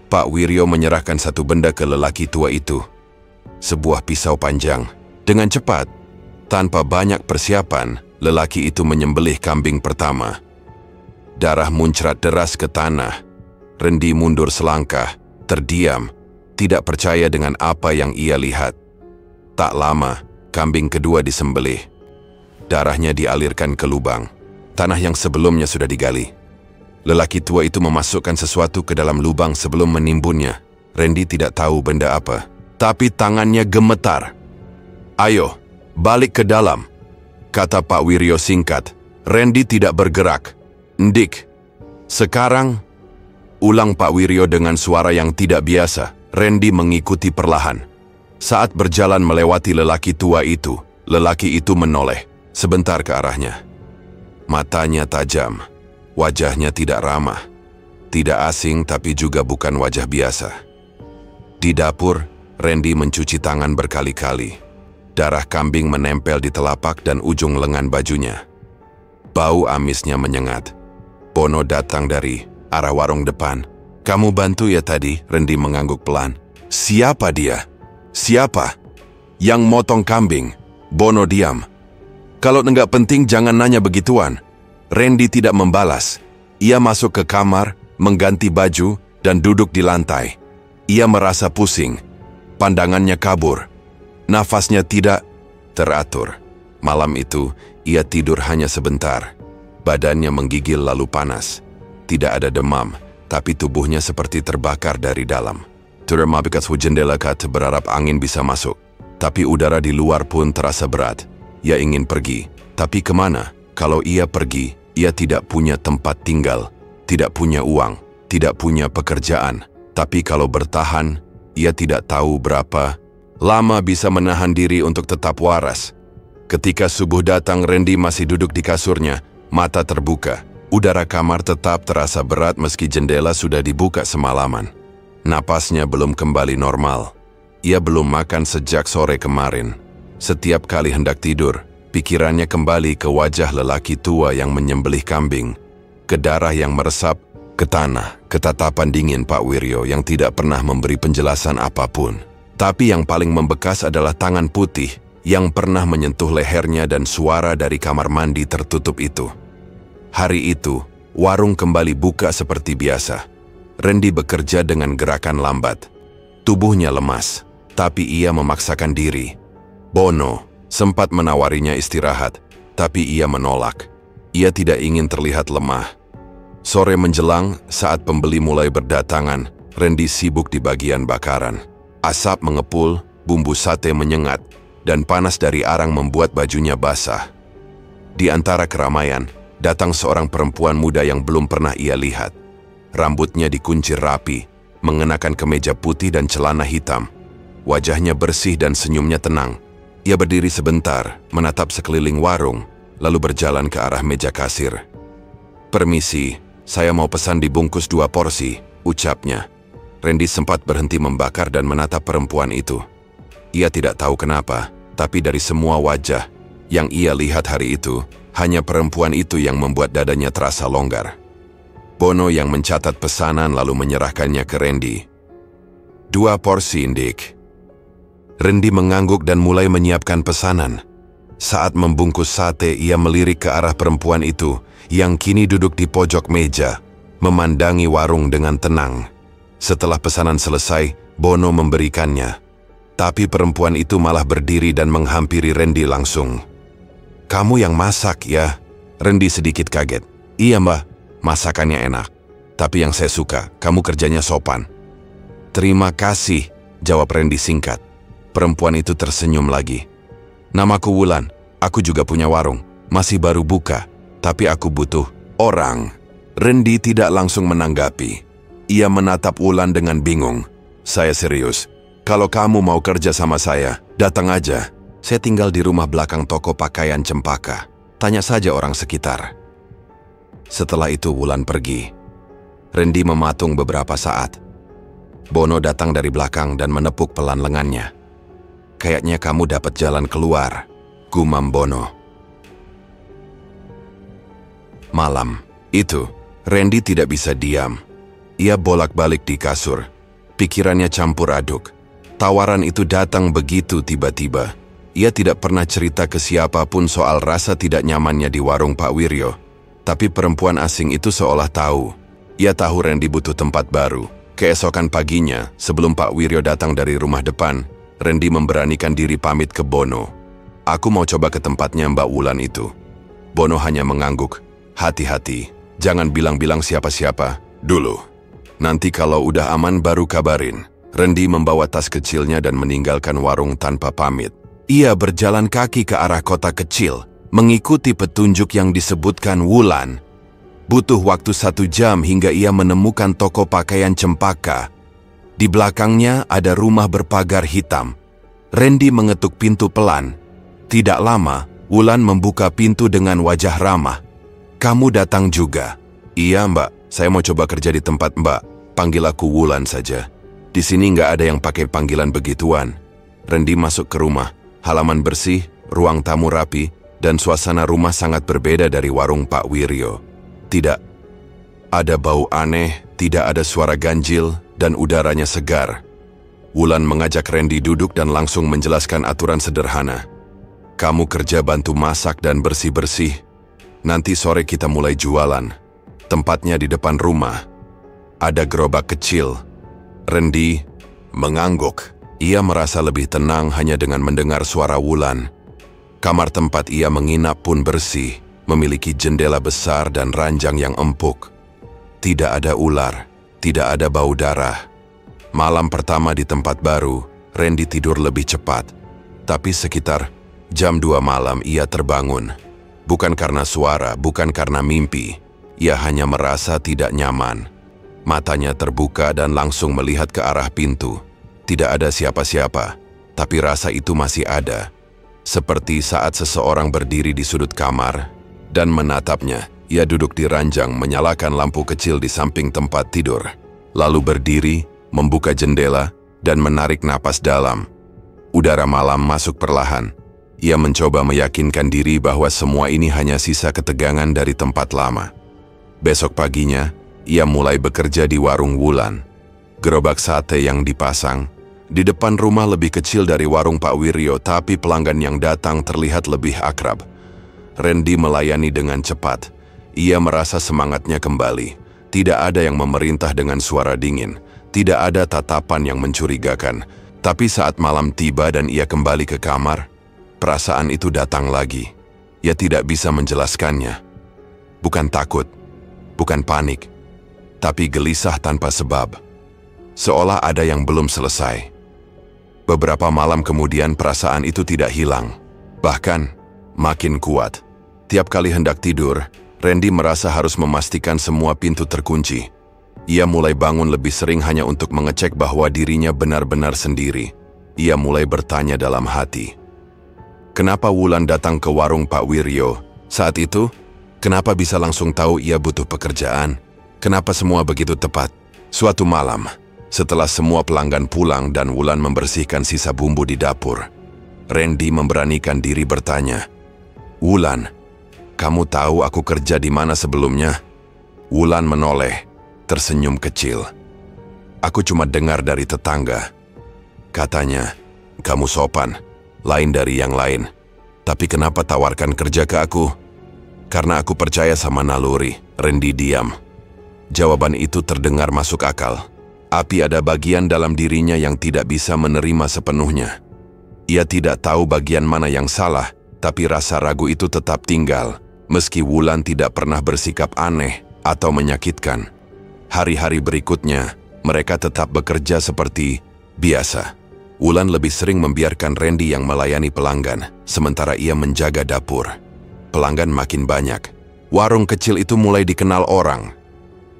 Pak Wiryo menyerahkan satu benda ke lelaki tua itu. Sebuah pisau panjang. Dengan cepat, tanpa banyak persiapan, lelaki itu menyembelih kambing pertama. Darah muncrat deras ke tanah. Randy mundur selangkah, terdiam, tidak percaya dengan apa yang ia lihat. Tak lama, kambing kedua disembelih. Darahnya dialirkan ke lubang, tanah yang sebelumnya sudah digali. Lelaki tua itu memasukkan sesuatu ke dalam lubang sebelum menimbunnya. Randy tidak tahu benda apa, tapi tangannya gemetar. "Ayo, balik ke dalam," kata Pak Wiryo singkat. Randy tidak bergerak. "Ndik, sekarang," ulang Pak Wiryo dengan suara yang tidak biasa. Randy mengikuti perlahan. Saat berjalan melewati lelaki tua itu, lelaki itu menoleh sebentar ke arahnya. Matanya tajam, wajahnya tidak ramah. Tidak asing tapi juga bukan wajah biasa. Di dapur, Randy mencuci tangan berkali-kali. Darah kambing menempel di telapak dan ujung lengan bajunya. Bau amisnya menyengat. Bono datang dari arah warung depan. "Kamu bantu ya tadi?" Randy mengangguk pelan. "Siapa dia?" "Siapa?" "Yang motong kambing." Bono diam. "Kalau enggak penting jangan nanya begituan." Randy tidak membalas. Ia masuk ke kamar, mengganti baju, dan duduk di lantai. Ia merasa pusing. Pandangannya kabur. Nafasnya tidak teratur. Malam itu, ia tidur hanya sebentar. Badannya menggigil lalu panas. Tidak ada demam, tapi tubuhnya seperti terbakar dari dalam. Termabikas jendela kat berharap angin bisa masuk. Tapi udara di luar pun terasa berat. Ia ingin pergi, tapi kemana? Kalau ia pergi, ia tidak punya tempat tinggal, tidak punya uang, tidak punya pekerjaan. Tapi kalau bertahan, ia tidak tahu berapa lama bisa menahan diri untuk tetap waras. Ketika subuh datang, Randy masih duduk di kasurnya, mata terbuka. Udara kamar tetap terasa berat meski jendela sudah dibuka semalaman. Napasnya belum kembali normal. Ia belum makan sejak sore kemarin. Setiap kali hendak tidur, pikirannya kembali ke wajah lelaki tua yang menyembelih kambing, ke darah yang meresap, ke tanah, ke tatapan dingin Pak Wiryo yang tidak pernah memberi penjelasan apapun. Tapi yang paling membekas adalah tangan putih yang pernah menyentuh lehernya dan suara dari kamar mandi tertutup itu. Hari itu, warung kembali buka seperti biasa. Randy bekerja dengan gerakan lambat. Tubuhnya lemas, tapi ia memaksakan diri. Bono sempat menawarinya istirahat, tapi ia menolak. Ia tidak ingin terlihat lemah. Sore menjelang, saat pembeli mulai berdatangan, Randy sibuk di bagian bakaran. Asap mengepul, bumbu sate menyengat, dan panas dari arang membuat bajunya basah. Di antara keramaian, datang seorang perempuan muda yang belum pernah ia lihat. Rambutnya dikuncir rapi, mengenakan kemeja putih dan celana hitam. Wajahnya bersih dan senyumnya tenang. Ia berdiri sebentar, menatap sekeliling warung, lalu berjalan ke arah meja kasir. "Permisi, saya mau pesan dibungkus 2 porsi," ucapnya. Randy sempat berhenti membakar dan menatap perempuan itu. Ia tidak tahu kenapa, tapi dari semua wajah yang ia lihat hari itu, hanya perempuan itu yang membuat dadanya terasa longgar. Bono yang mencatat pesanan lalu menyerahkannya ke Randy. 2 porsi, Indik." Randy mengangguk dan mulai menyiapkan pesanan. Saat membungkus sate, ia melirik ke arah perempuan itu yang kini duduk di pojok meja, memandangi warung dengan tenang. Setelah pesanan selesai, Bono memberikannya. Tapi perempuan itu malah berdiri dan menghampiri Randy langsung. "Kamu yang masak, ya?" Randy sedikit kaget. "Iya, Mbak. Masakannya enak. Tapi yang saya suka, kamu kerjanya sopan." "Terima kasih," jawab Randy singkat. Perempuan itu tersenyum lagi. "Namaku Wulan. Aku juga punya warung. Masih baru buka. Tapi aku butuh orang." Randy tidak langsung menanggapi. Ia menatap Wulan dengan bingung. "Saya serius. Kalau kamu mau kerja sama saya, datang aja. Saya tinggal di rumah belakang toko pakaian Cempaka. Tanya saja orang sekitar." Setelah itu Wulan pergi. Randy mematung beberapa saat. Bono datang dari belakang dan menepuk pelan lengannya. "Kayaknya kamu dapat jalan keluar," gumam Bono. Malam itu, Randy tidak bisa diam. Ia bolak-balik di kasur. Pikirannya campur aduk. Tawaran itu datang begitu tiba-tiba. Ia tidak pernah cerita ke siapapun soal rasa tidak nyamannya di warung Pak Wiryo. Tapi perempuan asing itu seolah tahu. Ia tahu Randy butuh tempat baru. Keesokan paginya, sebelum Pak Wiryo datang dari rumah depan, Randy memberanikan diri pamit ke Bono. "Aku mau coba ke tempatnya Mbak Wulan itu." Bono hanya mengangguk. "Hati-hati, jangan bilang-bilang siapa-siapa dulu. Nanti kalau udah aman baru kabarin." Randy membawa tas kecilnya dan meninggalkan warung tanpa pamit. Ia berjalan kaki ke arah kota kecil, mengikuti petunjuk yang disebutkan Wulan. Butuh waktu 1 jam hingga ia menemukan toko pakaian Cempaka. Di belakangnya ada rumah berpagar hitam. Randy mengetuk pintu pelan. Tidak lama, Wulan membuka pintu dengan wajah ramah. "Kamu datang juga?" "Iya, Mbak. Saya mau coba kerja di tempat Mbak. Panggil aku Wulan saja." "Di sini nggak ada yang pakai panggilan begituan." Randy masuk ke rumah. Halaman bersih, ruang tamu rapi, dan suasana rumah sangat berbeda dari warung Pak Wiryo. Tidak ada bau aneh, tidak ada suara ganjil, dan udaranya segar. Wulan mengajak Randy duduk dan langsung menjelaskan aturan sederhana. "Kamu kerja bantu masak dan bersih-bersih. Nanti sore kita mulai jualan. Tempatnya di depan rumah. Ada gerobak kecil." Randy mengangguk. Ia merasa lebih tenang hanya dengan mendengar suara Wulan. Kamar tempat ia menginap pun bersih, memiliki jendela besar dan ranjang yang empuk. Tidak ada ular, tidak ada bau darah. Malam pertama di tempat baru, Randy tidur lebih cepat. Tapi sekitar jam 2 malam ia terbangun. Bukan karena suara, bukan karena mimpi. Ia hanya merasa tidak nyaman. Matanya terbuka dan langsung melihat ke arah pintu. Tidak ada siapa-siapa, tapi rasa itu masih ada. Seperti saat seseorang berdiri di sudut kamar dan menatapnya. Ia duduk di ranjang, menyalakan lampu kecil di samping tempat tidur. Lalu berdiri, membuka jendela, dan menarik napas dalam. Udara malam masuk perlahan. Ia mencoba meyakinkan diri bahwa semua ini hanya sisa ketegangan dari tempat lama. Besok paginya, ia mulai bekerja di warung Wulan. Gerobak sate yang dipasang di depan rumah lebih kecil dari warung Pak Wiryo, tapi pelanggan yang datang terlihat lebih akrab. Randy melayani dengan cepat. Ia merasa semangatnya kembali. Tidak ada yang memerintah dengan suara dingin. Tidak ada tatapan yang mencurigakan. Tapi saat malam tiba dan ia kembali ke kamar, perasaan itu datang lagi. Ia tidak bisa menjelaskannya. Bukan takut, bukan panik, tapi gelisah tanpa sebab. Seolah ada yang belum selesai. Beberapa malam kemudian perasaan itu tidak hilang. Bahkan, makin kuat. Tiap kali hendak tidur, Randy merasa harus memastikan semua pintu terkunci. Ia mulai bangun lebih sering hanya untuk mengecek bahwa dirinya benar-benar sendiri. Ia mulai bertanya dalam hati. Kenapa Wulan datang ke warung Pak Wiryo? Saat itu, kenapa bisa langsung tahu ia butuh pekerjaan? Kenapa semua begitu tepat? Suatu malam, setelah semua pelanggan pulang dan Wulan membersihkan sisa bumbu di dapur, Randy memberanikan diri bertanya, "Wulan, kamu tahu aku kerja di mana sebelumnya?" Wulan menoleh, tersenyum kecil. "Aku cuma dengar dari tetangga." Katanya, "Kamu sopan, lain dari yang lain. Tapi kenapa tawarkan kerja ke aku?" "Karena aku percaya sama naluri." Randy diam. Jawaban itu terdengar masuk akal. Api ada bagian dalam dirinya yang tidak bisa menerima sepenuhnya. Ia tidak tahu bagian mana yang salah, tapi rasa ragu itu tetap tinggal. Meski Wulan tidak pernah bersikap aneh atau menyakitkan. Hari-hari berikutnya, mereka tetap bekerja seperti biasa. Wulan lebih sering membiarkan Randy yang melayani pelanggan, sementara ia menjaga dapur. Pelanggan makin banyak. Warung kecil itu mulai dikenal orang.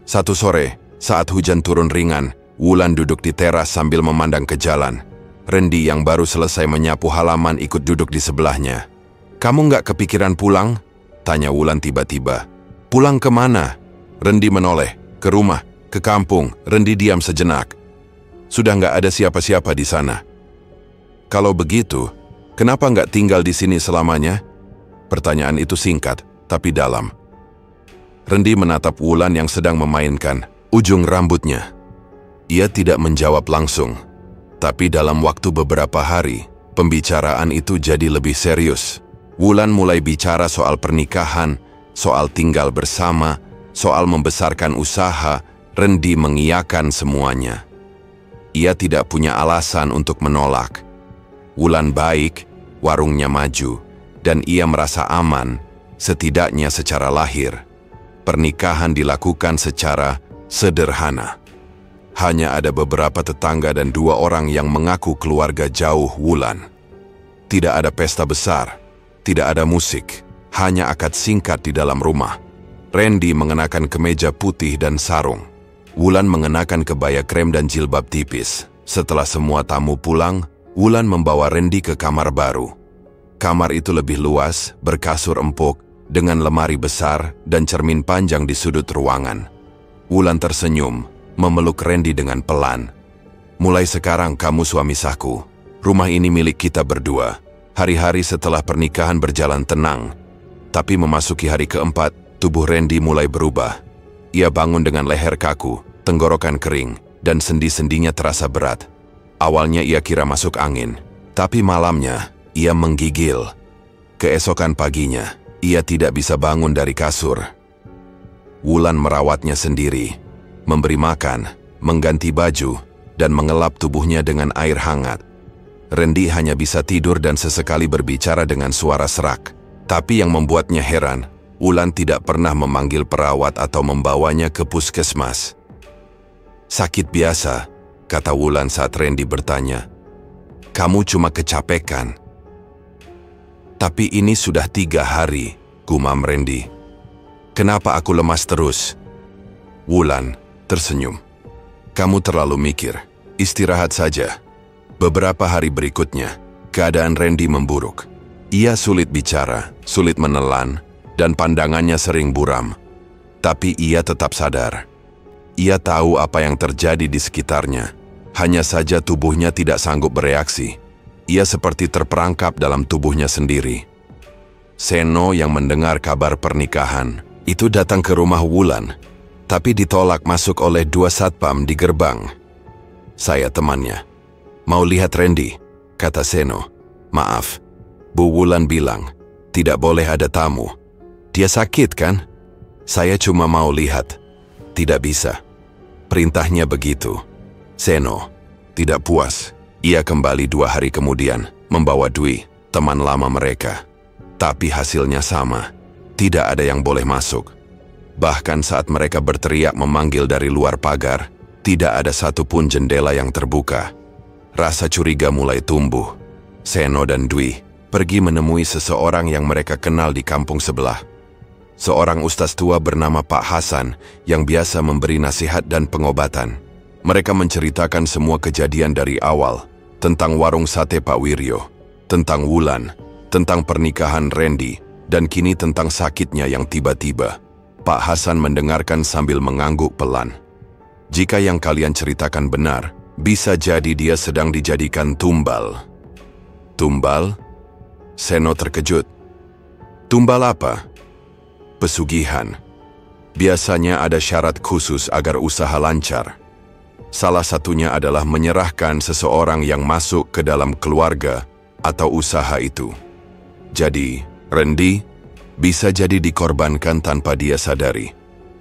Satu sore, saat hujan turun ringan, Wulan duduk di teras sambil memandang ke jalan. Randy yang baru selesai menyapu halaman ikut duduk di sebelahnya. "Kamu nggak kepikiran pulang?" tanya Wulan tiba-tiba. "Pulang kemana?" Randy menoleh. "Ke rumah, ke kampung." Randy diam sejenak. "Sudah nggak ada siapa-siapa di sana." "Kalau begitu, kenapa nggak tinggal di sini selamanya?" Pertanyaan itu singkat, tapi dalam. Randy menatap Wulan yang sedang memainkan ujung rambutnya. Ia tidak menjawab langsung. Tapi dalam waktu beberapa hari, pembicaraan itu jadi lebih serius. Wulan mulai bicara soal pernikahan, soal tinggal bersama, soal membesarkan usaha. Randy mengiyakan semuanya. Ia tidak punya alasan untuk menolak. Wulan baik, warungnya maju, dan ia merasa aman, setidaknya secara lahir. Pernikahan dilakukan secara sederhana. Hanya ada beberapa tetangga dan 2 orang yang mengaku keluarga jauh Wulan. Tidak ada pesta besar, tidak ada musik, hanya akad singkat di dalam rumah. Randy mengenakan kemeja putih dan sarung. Wulan mengenakan kebaya krem dan jilbab tipis. Setelah semua tamu pulang, Wulan membawa Randy ke kamar baru. Kamar itu lebih luas, berkasur empuk, dengan lemari besar dan cermin panjang di sudut ruangan. Wulan tersenyum, memeluk Randy dengan pelan. "Mulai sekarang kamu suami sahku. Rumah ini milik kita berdua." Hari-hari setelah pernikahan berjalan tenang. Tapi memasuki hari keempat, tubuh Randy mulai berubah. Ia bangun dengan leher kaku, tenggorokan kering, dan sendi-sendinya terasa berat. Awalnya ia kira masuk angin, tapi malamnya ia menggigil. Keesokan paginya, ia tidak bisa bangun dari kasur. Wulan merawatnya sendiri, memberi makan, mengganti baju, dan mengelap tubuhnya dengan air hangat. Randy hanya bisa tidur dan sesekali berbicara dengan suara serak. Tapi yang membuatnya heran, Wulan tidak pernah memanggil perawat atau membawanya ke puskesmas. "Sakit biasa," kata Wulan saat Randy bertanya. "Kamu cuma kecapekan." "Tapi ini sudah 3 hari," gumam Randy. "Kenapa aku lemas terus?" Wulan tersenyum. "Kamu terlalu mikir. Istirahat saja." Beberapa hari berikutnya, keadaan Randy memburuk. Ia sulit bicara, sulit menelan, dan pandangannya sering buram. Tapi ia tetap sadar. Ia tahu apa yang terjadi di sekitarnya. Hanya saja tubuhnya tidak sanggup bereaksi. Ia seperti terperangkap dalam tubuhnya sendiri. Seno yang mendengar kabar pernikahan itu datang ke rumah Wulan, tapi ditolak masuk oleh 2 satpam di gerbang. "Saya temannya. Mau lihat Randy," kata Seno. "Maaf," Bu Wulan bilang, "tidak boleh ada tamu." "Dia sakit kan?" "Saya cuma mau lihat." "Tidak bisa." Perintahnya begitu. Seno tidak puas. Ia kembali 2 hari kemudian, membawa Dwi, teman lama mereka. Tapi hasilnya sama. Tidak ada yang boleh masuk. Bahkan saat mereka berteriak memanggil dari luar pagar, tidak ada satupun jendela yang terbuka. Rasa curiga mulai tumbuh. Seno dan Dwi pergi menemui seseorang yang mereka kenal di kampung sebelah. Seorang ustaz tua bernama Pak Hasan yang biasa memberi nasihat dan pengobatan. Mereka menceritakan semua kejadian dari awal, tentang warung sate Pak Wiryo, tentang Wulan, tentang pernikahan Randy, dan kini tentang sakitnya yang tiba-tiba. Pak Hasan mendengarkan sambil mengangguk pelan. "Jika yang kalian ceritakan benar, bisa jadi dia sedang dijadikan tumbal." "Tumbal?" Seno terkejut. "Tumbal apa?" "Pesugihan. Biasanya ada syarat khusus agar usaha lancar. Salah satunya adalah menyerahkan seseorang yang masuk ke dalam keluarga atau usaha itu. Jadi, Randy bisa jadi dikorbankan tanpa dia sadari.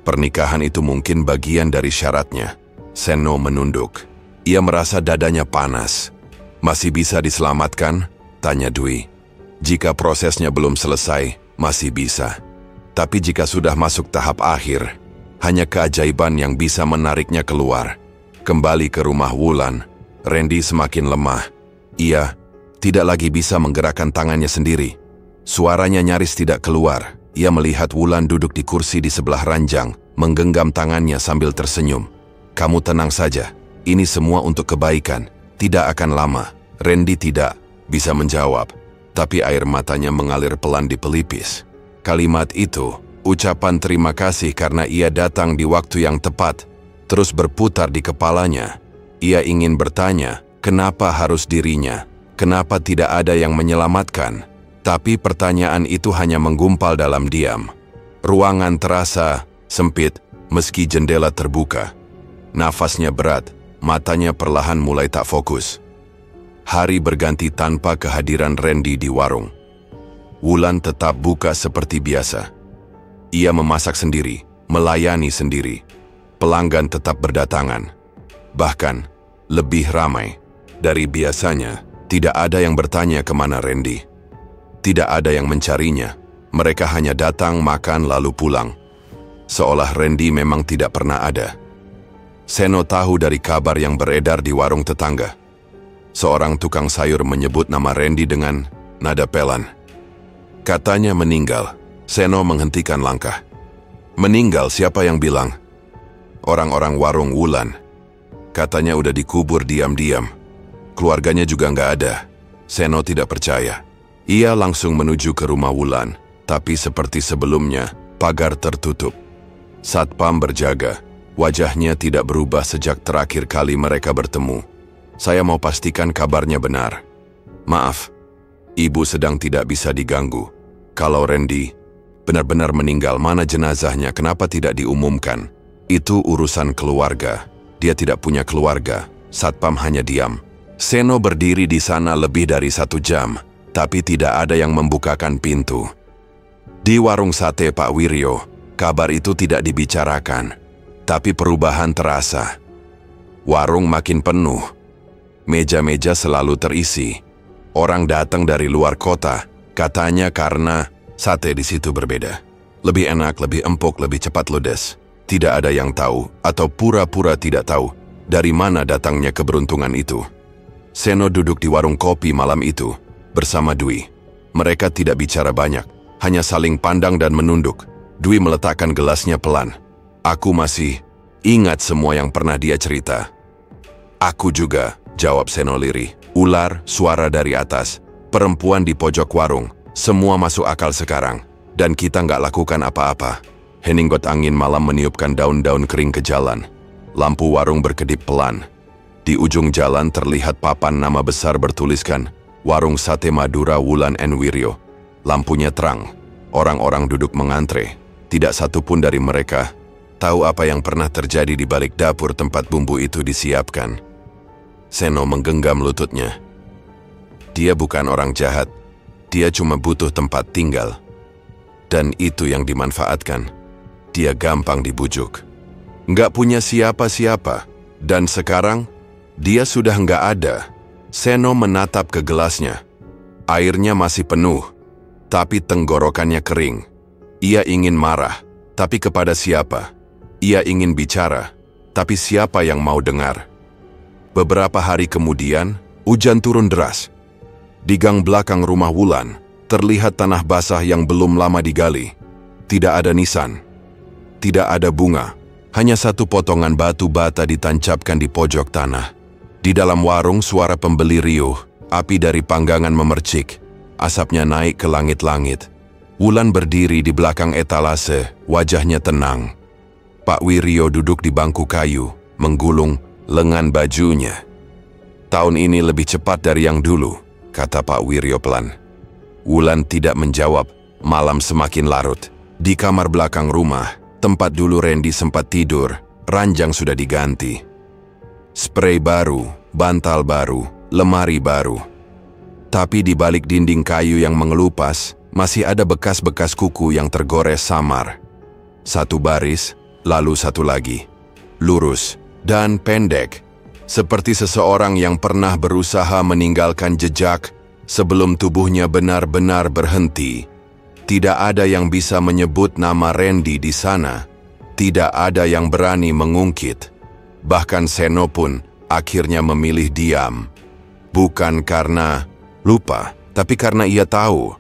Pernikahan itu mungkin bagian dari syaratnya." Seno menunduk. Ia merasa dadanya panas. "Masih bisa diselamatkan?" tanya Dwi. "Jika prosesnya belum selesai, masih bisa. Tapi jika sudah masuk tahap akhir, hanya keajaiban yang bisa menariknya keluar." Kembali ke rumah Wulan, Randy semakin lemah. Ia tidak lagi bisa menggerakkan tangannya sendiri. Suaranya nyaris tidak keluar. Ia melihat Wulan duduk di kursi di sebelah ranjang, menggenggam tangannya sambil tersenyum. "Kamu tenang saja. Ini semua untuk kebaikan. Tidak akan lama." Randy tidak bisa menjawab, tapi air matanya mengalir pelan di pelipis. Kalimat itu, ucapan terima kasih karena ia datang di waktu yang tepat, terus berputar di kepalanya. Ia ingin bertanya, kenapa harus dirinya? Kenapa tidak ada yang menyelamatkan? Tapi pertanyaan itu hanya menggumpal dalam diam. Ruangan terasa sempit meski jendela terbuka. Nafasnya berat. Matanya perlahan mulai tak fokus. Hari berganti tanpa kehadiran Randy di warung. Wulan tetap buka seperti biasa. Ia memasak sendiri, melayani sendiri. Pelanggan tetap berdatangan. Bahkan, lebih ramai. Dari biasanya, tidak ada yang bertanya kemana Randy. Tidak ada yang mencarinya. Mereka hanya datang, makan, lalu pulang. Seolah Randy memang tidak pernah ada. Seno tahu dari kabar yang beredar di warung tetangga. Seorang tukang sayur menyebut nama Randy dengan nada pelan. Katanya meninggal. Seno menghentikan langkah. "Meninggal, siapa yang bilang?" "Orang-orang warung Wulan. Katanya udah dikubur diam-diam. Keluarganya juga nggak ada." Seno tidak percaya. Ia langsung menuju ke rumah Wulan, tapi seperti sebelumnya, pagar tertutup. Satpam berjaga. Wajahnya tidak berubah sejak terakhir kali mereka bertemu. "Saya mau pastikan kabarnya benar. Maaf, ibu sedang tidak bisa diganggu. Kalau Randy benar-benar meninggal, mana jenazahnya? Kenapa tidak diumumkan?" "Itu urusan keluarga. Dia tidak punya keluarga." Satpam hanya diam. Seno berdiri di sana lebih dari 1 jam, tapi tidak ada yang membukakan pintu. Di warung sate Pak Wiryo, kabar itu tidak dibicarakan. Tapi perubahan terasa. Warung makin penuh. Meja-meja selalu terisi. Orang datang dari luar kota, katanya karena sate di situ berbeda. Lebih enak, lebih empuk, lebih cepat ludes. Tidak ada yang tahu atau pura-pura tidak tahu dari mana datangnya keberuntungan itu. Seno duduk di warung kopi malam itu bersama Dwi. Mereka tidak bicara banyak, hanya saling pandang dan menunduk. Dwi meletakkan gelasnya pelan. Aku masih ingat semua yang pernah dia cerita. Aku juga, jawab Seno lirih. Ular, suara dari atas, perempuan di pojok warung, semua masuk akal sekarang. Dan kita nggak lakukan apa-apa. Heninggot angin malam meniupkan daun-daun kering ke jalan. Lampu warung berkedip pelan. Di ujung jalan terlihat papan nama besar bertuliskan, Warung Sate Madura Wulan and Wiryo. Lampunya terang. Orang-orang duduk mengantre. Tidak satu pun dari mereka tahu apa yang pernah terjadi di balik dapur tempat bumbu itu disiapkan. Seno menggenggam lututnya. Dia bukan orang jahat. Dia cuma butuh tempat tinggal. Dan itu yang dimanfaatkan. Dia gampang dibujuk. Nggak punya siapa-siapa. Dan sekarang, dia sudah nggak ada. Seno menatap ke gelasnya. Airnya masih penuh, tapi tenggorokannya kering. Ia ingin marah, tapi kepada siapa? Ia ingin bicara, tapi siapa yang mau dengar? Beberapa hari kemudian, hujan turun deras. Di gang belakang rumah Wulan, terlihat tanah basah yang belum lama digali. Tidak ada nisan. Tidak ada bunga. Hanya satu potongan batu bata ditancapkan di pojok tanah. Di dalam warung suara pembeli riuh. Api dari panggangan memercik. Asapnya naik ke langit-langit. Wulan berdiri di belakang etalase, wajahnya tenang. Pak Wiryo duduk di bangku kayu, menggulung lengan bajunya. Tahun ini lebih cepat dari yang dulu, kata Pak Wiryo pelan. Wulan tidak menjawab, malam semakin larut. Di kamar belakang rumah, tempat dulu Randy sempat tidur, ranjang sudah diganti. Spray baru, bantal baru, lemari baru. Tapi di balik dinding kayu yang mengelupas, masih ada bekas-bekas kuku yang tergores samar. Satu baris, lalu satu lagi. Lurus dan pendek. Seperti seseorang yang pernah berusaha meninggalkan jejak sebelum tubuhnya benar-benar berhenti. Tidak ada yang bisa menyebut nama Randy di sana. Tidak ada yang berani mengungkit. Bahkan Seno pun akhirnya memilih diam. Bukan karena lupa, tapi karena ia tahu.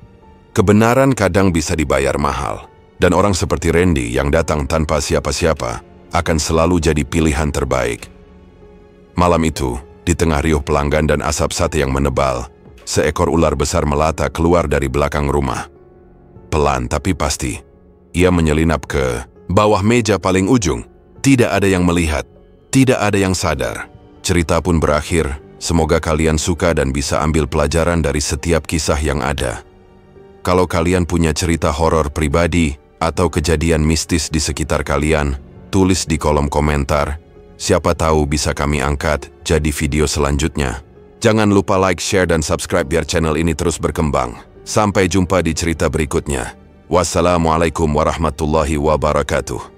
Kebenaran kadang bisa dibayar mahal, dan orang seperti Randy yang datang tanpa siapa-siapa akan selalu jadi pilihan terbaik. Malam itu, di tengah riuh pelanggan dan asap sate yang menebal, seekor ular besar melata keluar dari belakang rumah. Pelan tapi pasti, ia menyelinap ke bawah meja paling ujung. Tidak ada yang melihat, tidak ada yang sadar. Cerita pun berakhir. Semoga kalian suka dan bisa ambil pelajaran dari setiap kisah yang ada. Kalau kalian punya cerita horor pribadi atau kejadian mistis di sekitar kalian, tulis di kolom komentar. Siapa tahu bisa kami angkat jadi video selanjutnya. Jangan lupa like, share, dan subscribe biar channel ini terus berkembang. Sampai jumpa di cerita berikutnya. Wassalamualaikum warahmatullahi wabarakatuh.